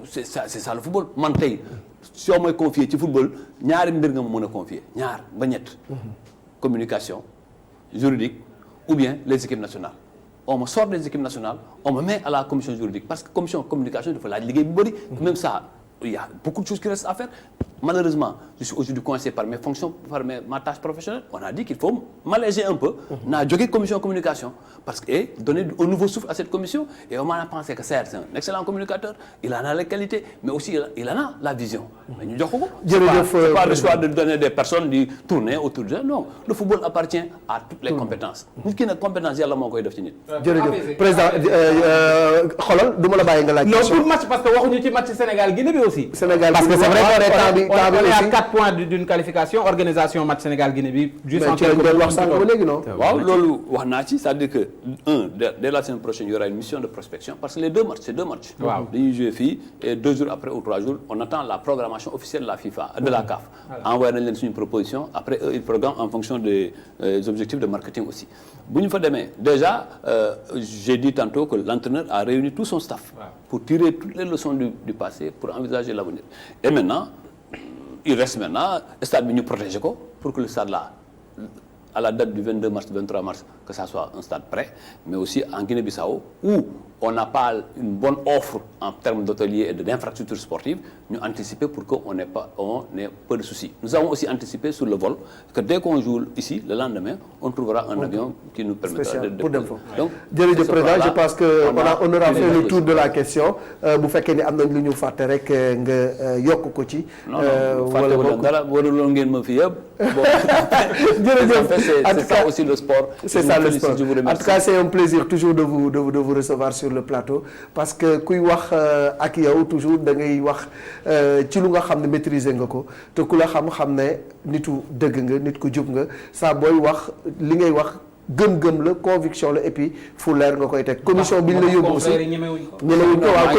C'est ça le football. Man tey si on m'a confié ci football ñaari mbir nga ma mën a confier ñaar ba ñett. Communication juridique ou bien les équipes nationales. On me sort des équipes nationales, on me met à la commission juridique parce que commission communication dafa laaj liggéey bu bëri. Même ça, il y a beaucoup de choses qui restent à faire. Malheureusement, je suis aujourd'hui coincé par mes fonctions, par ma tâche professionnelle. On a dit qu'il faut m'alléger un peu. On a jógee commission communication parce que et donner un nouveau souffle à cette commission. Et on a pensé que Saër, c'est un excellent communicateur. Il en a les qualités, mais aussi il en a la vision. Mais ñu jox ko. C'est pas le choix de donner des personnes di tourner autour de. Non, le football appartient à toutes les compétences. nit ki nag compétence yàlla moo koy def ci nit. jërëjëf président xoolal du ma la bàyyi nga laaj. non pour match parce que waxuñu ci match Sénégal Guinée bi aussi. Sénégal parce que c'est vrai qu'on est à 4 points d'une qualification organisation match Sénégal Guinée bi. juste en quelques minutes wax sànq ba léegi non. waaw loolu wax naa ci c'est-à-dire que dès la semaine prochaine il y aura une mission de prospection parce que les deux matchs c'est deux matchs. waaw dañuy jouer fii et 2 jours après ou 3 jours on attend la programmation officielle de la FIFA de la CAF. envoyé nañ leen suñu proposition après eux ils programment en fonction des objectifs de marketing aussi. bu ñu fa demee déjà j'ai dit tantôt que l'entraîneur a réuni tout son staff. pour tirer toutes les leçons du passé pour envisager l'avenir. Et maintenant il reste maintenant stade bi ñu protéger ko pour que le stade là à la date du 22 mars 23 mars que ça soit un stade prêt mais aussi en Guinée-Bissau où on n'a pas une bonne offre en termes d'hôteliers et d'infrastructures sportives ñu anticiper pour que on ait peu de soucis. Nous avons aussi anticipé sur le vol que dès qu'on joue ici le lendemain on trouvera un avion qui nous permettra de pour dem fa. Donc jërëjëf président je pense que on aura fait le tour de la question bu fekkee ni am nañ lu ñu fàtte rek nga yokk ko ci. wala dara waraloon ngeen ma fi yëpp. jërëjëf c'est ça aussi le sport. C'est ça le sport. En tout cas c'est un plaisir toujours de vous recevoir sur le plateau parce que kuy wax ak yow toujours da ngay wax ci lu nga xam ne maîtriser nga ko te ku la xam ne nitu dëgg nga nit ku jub nga saa booy wax li ngay wax gëm-gëm la conviction la et puis fu leer nga koy teg commission bi ñu la yóbbu aussi ñemewuñ ko waaw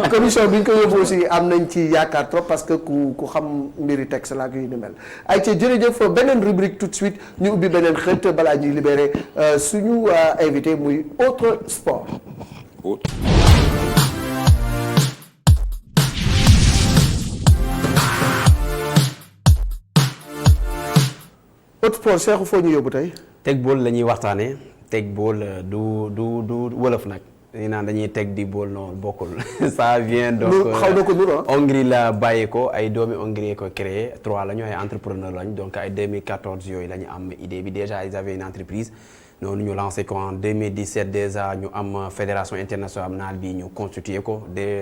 commission bi ñu ko yóbbu aussi am nañ ci yaakaar trop parce que ku xam mbiri texte la ak yu ni mel ay ci jërëjëf beneen rubrique tout de suite ñu ubbi beneen xët balaa ñuy libéré suñu invité muy autre sport. autre sport Cheikhou foo ñu yóbbu tey. teg bool la ñuy waxtaanee teg bool du wolof nag dañu naan dañuy teg di bool non bokkul ça vient donc xaw na ko nuru Hongrie la bàyyee ko ay doomi Hongrie ko créé 3 la ñu ay entrepreneur lañ donc ay 2014 yooyu la ñu am idée bi déjà ils avaient une entreprise noonu ñu lancé ko en 2017 déjà ñu am fédération internationale bi ñu constitué ko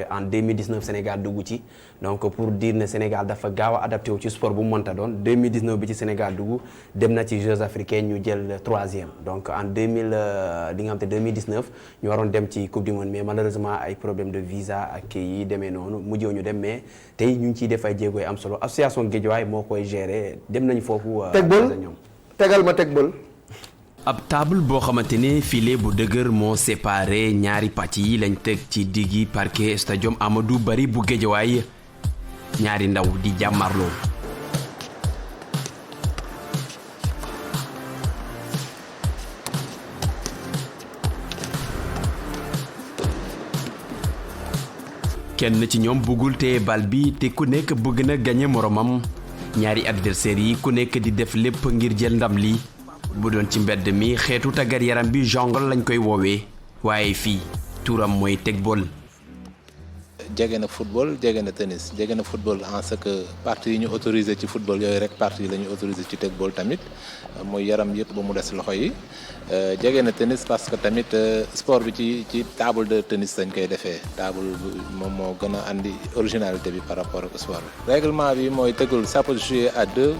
en 2019 Sénégal dugg ci donc pour dire ne Sénégal dafa gaaw a adapté wu ci sport bu mu mënta doon 2019 bi ci Sénégal dugg dem na ci Jeux africains ñu jël 3e donc en 2019 ñu waroon dem ci coupe du monde mais malheureusement ay problème de visa ak yi demee noonu mujjee ñu dem mais tey ñu ngi ciy def ay jéego am solo association Guédiawaye moo koy gérer dem nañ foofu. tegbal tegal ma tegbal. ab table boo xamante ne filet bu dëgër moo séparé ñaari pàcc yi lañ teg ci diggi parquet stadium Amadou Barry bu Guédiawaye ñaari ndaw di jàmmarloo. kenn ci ñoom bëggul téye bal bi te ku nekk bëgg na gagné moromam ñaari adversaires yi ku nekk di def lépp ngir jël ndam li. bu doon ci mbedd mi xeetu tàggat yaram bi jongle lañ koy woowee waaye fii turam mooy teg bool. jege na football jege na tennis jege na football en ce que parties yi ñu autorisé ci football yooyu rek parties yi la ñu autorisé ci tegball tamit mooy yaram yëpp ba mu des loxo yi jege na tennis parce que tamit sport bi ci table de tennis dañ koy defee table moom moo gën a andi originalité bi par rapport ak sport bi. règlement bi mooy teggul ça peut jouer à 2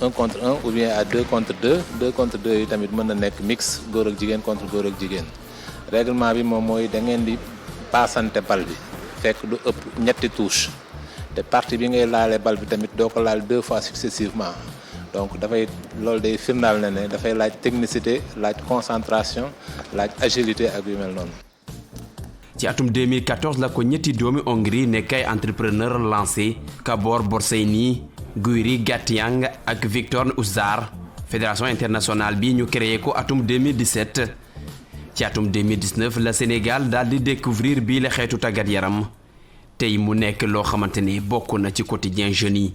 1 contre 1 ou bien à 2 contre 2 2 contre 2 yi tamit mën na nekk mix góor ak jigéen contre góor ak jigéen règlement bi moom mooy da ngeen di paasante bal bi fekk du ëpp ñetti touche te partie bi ngay laalee bal bi tamit doo ko laal 2 fois successivement donc dafay loolu day firndaal na ne dafay laaj technicité laaj concentration laaj agilité ak yu mel noonu. ci atum 2014 la ko ñetti doomi Hongrie nekk ay entrepreneur lancé Gabor Borsellino Gyuri Gattyang ak Viktor Uszar fédération internationale bi ñu créé ko atum 2017 ci atum 2019 la Sénégal daal di découvrir bii la xeetu tàggat yaram tey mu nekk loo xamante ni bokk na ci quotidien jeunes yi.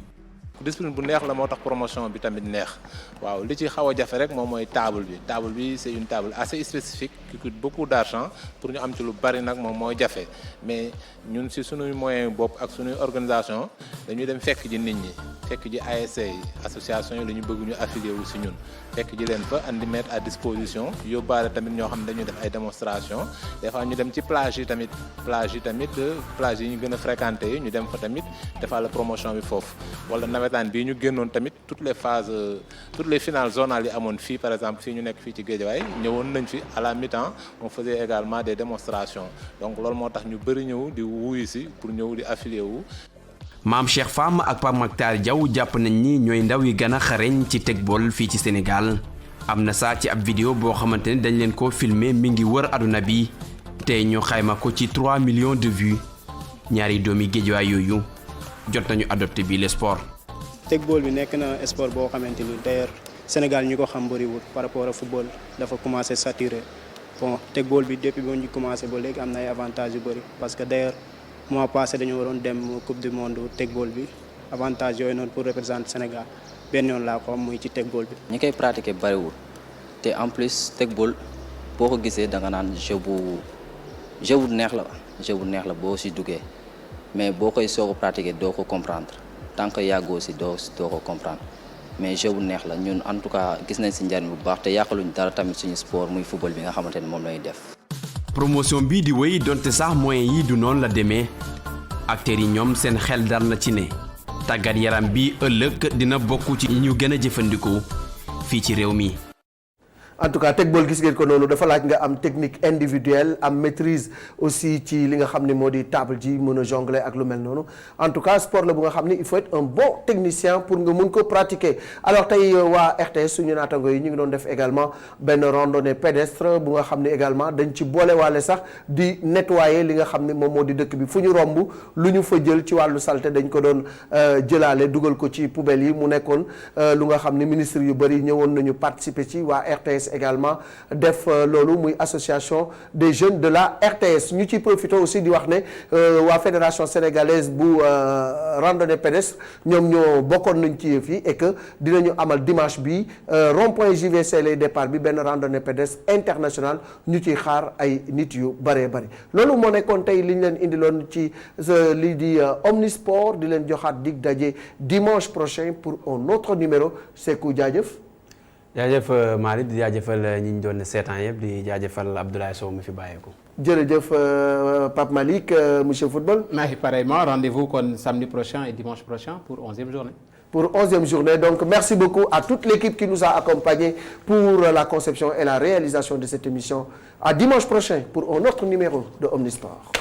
discipline bu neex la moo tax promotion bi tamit neex waaw li ci xaw a jafe rek moom mooy table bi c'est une table assez spécifique qui coûte beaucoup d'argent pour ñu am ci lu bari nag moom mooy jafe mais ñun ci suñuy moyen bopp ak suñuy organisation dañuy dem fekk ji nit ñi fekk ji ASC yi association yi la ñu bëgg ñu affilié wu ci ñun fekk ji leen fa andi mettre à disposition yóbbaale tamit ñoo xam ne dañuy def ay démonstration des fois ñu dem ci plage yi tamit plage yi ñu gën a fréquenté yi ñu dem fa tamit defal la promotion bi foofu wala nawetaan bii ñu génnoon tamit toutes les finales zonales yi amoon fii par exemple fii ñu nekk fii ci Guédiawaye ñëwoon nañ fi à la mi-temps on faisait également des démonstrations donc loolu moo tax ñu bëri ñëw di wuyu si pour ñëw di affilié wu. Maam Cheikh Fam ak Pape Mactar Diaw jàpp nañ ni ñooy ndaw yi gën a xareñ ci tegball fii ci Sénégal am na saa ci ab vidéo boo xamante ne dañ leen ko filmer mi ngi wër aduna bi tey ñu xayma ko ci 3 millions de vues ñaari doomi Guédiawaye yooyu jot nañu adopté bi le sport. tegball bi nekk na sport boo xamante ni d'ailleurs Sénégal ñu ko xam bëriwul par rapport ak football dafa commencé saturé bon tegball bi depuis ba ñu commencé ba léegi am na ay avantages yu bëri parce que d'ailleurs mois passé dañu waroon dem coupe du monde tegball bi avantage yooyu noonu pour représenter Sénégal benn yoon laa ko am muy ci tegball bi. ñi koy pratiquer bëriwul te en plus tegball boo ko gisee da nga naan jeu bu neex la boo si duggee mais boo koy soog a pratiquer doo ko comprendre tant que yàggoo si doo ko comprendre mais jeu bu neex la ñun en tout cas gis nañ si njariñ bu baax te yàqaluñ dara tamit suñu sport muy football bi nga xamante ne moom lañuy def. promotion bii di wéy donte sax moyens yi du noonu la demee acteurs yi ñoom seen xel dal na ci ne tàggat yaram bi ëllëg dina bokk ci ñu gën a jëfandikoo fii ci réew mi. en tout cas tegball gis ngeen ko noonu dafa laaj nga am technique individuelle am maîtrise aussi ci li nga xam ne moo di table ji mën a jongler ak lu mel noonu en tout cas sport la bu nga xam ne il faut être un bon technicien pour nga mun ko pratiquer alors tey waa RTS suñu naatango yi ñu ngi doon def également benn randonnée pédestre bu nga xam ne également dañ ci boolewaale sax di nettoyer li nga xam ne moom moo di dëkk bi fu ñu romb lu ñu fa jël ci wàllu saleté dañ ko doon jëlaale dugal ko ci poubelle yi mu nekkoon lu nga xam ne ministre yu bëri ñëwoon nañu participer ci waa RTS également def loolu muy association des jeunes de la RTS ñu ci profité aussi di wax ne waa fédération sénégalaise bu randonnée pédestre ñoom ñoo bokkoon nañ ci yëf yi et que dinañu amal dimanche bi rond-point JVC lay départ bi benn randonnée pédestre internationale ñu ciy xaar ay nit yu bëree bëri loolu moo nekkoon tey li ñu leen indiloon ci lii di Omnisport di leen joxaat dig daje dimanche prochain pour un autre numéro Sékou jaajëf jaajëf Malick di jaajëfal ñi ñu doon seetaan yëpp di jaajëfal Abdoulaye Sow mi fi bàyyeeku. jërëjëf Pape Malick monsieur Football. merci pareillement rendez-vous kon samedi prochain et dimanche prochain pour 11e journée. Pour 11e journée donc merci beaucoup à toute l'équipe qui nous a accompagnés pour la conception et la réalisation de cette émission à dimanche prochain pour un autre numéro de Omnisport.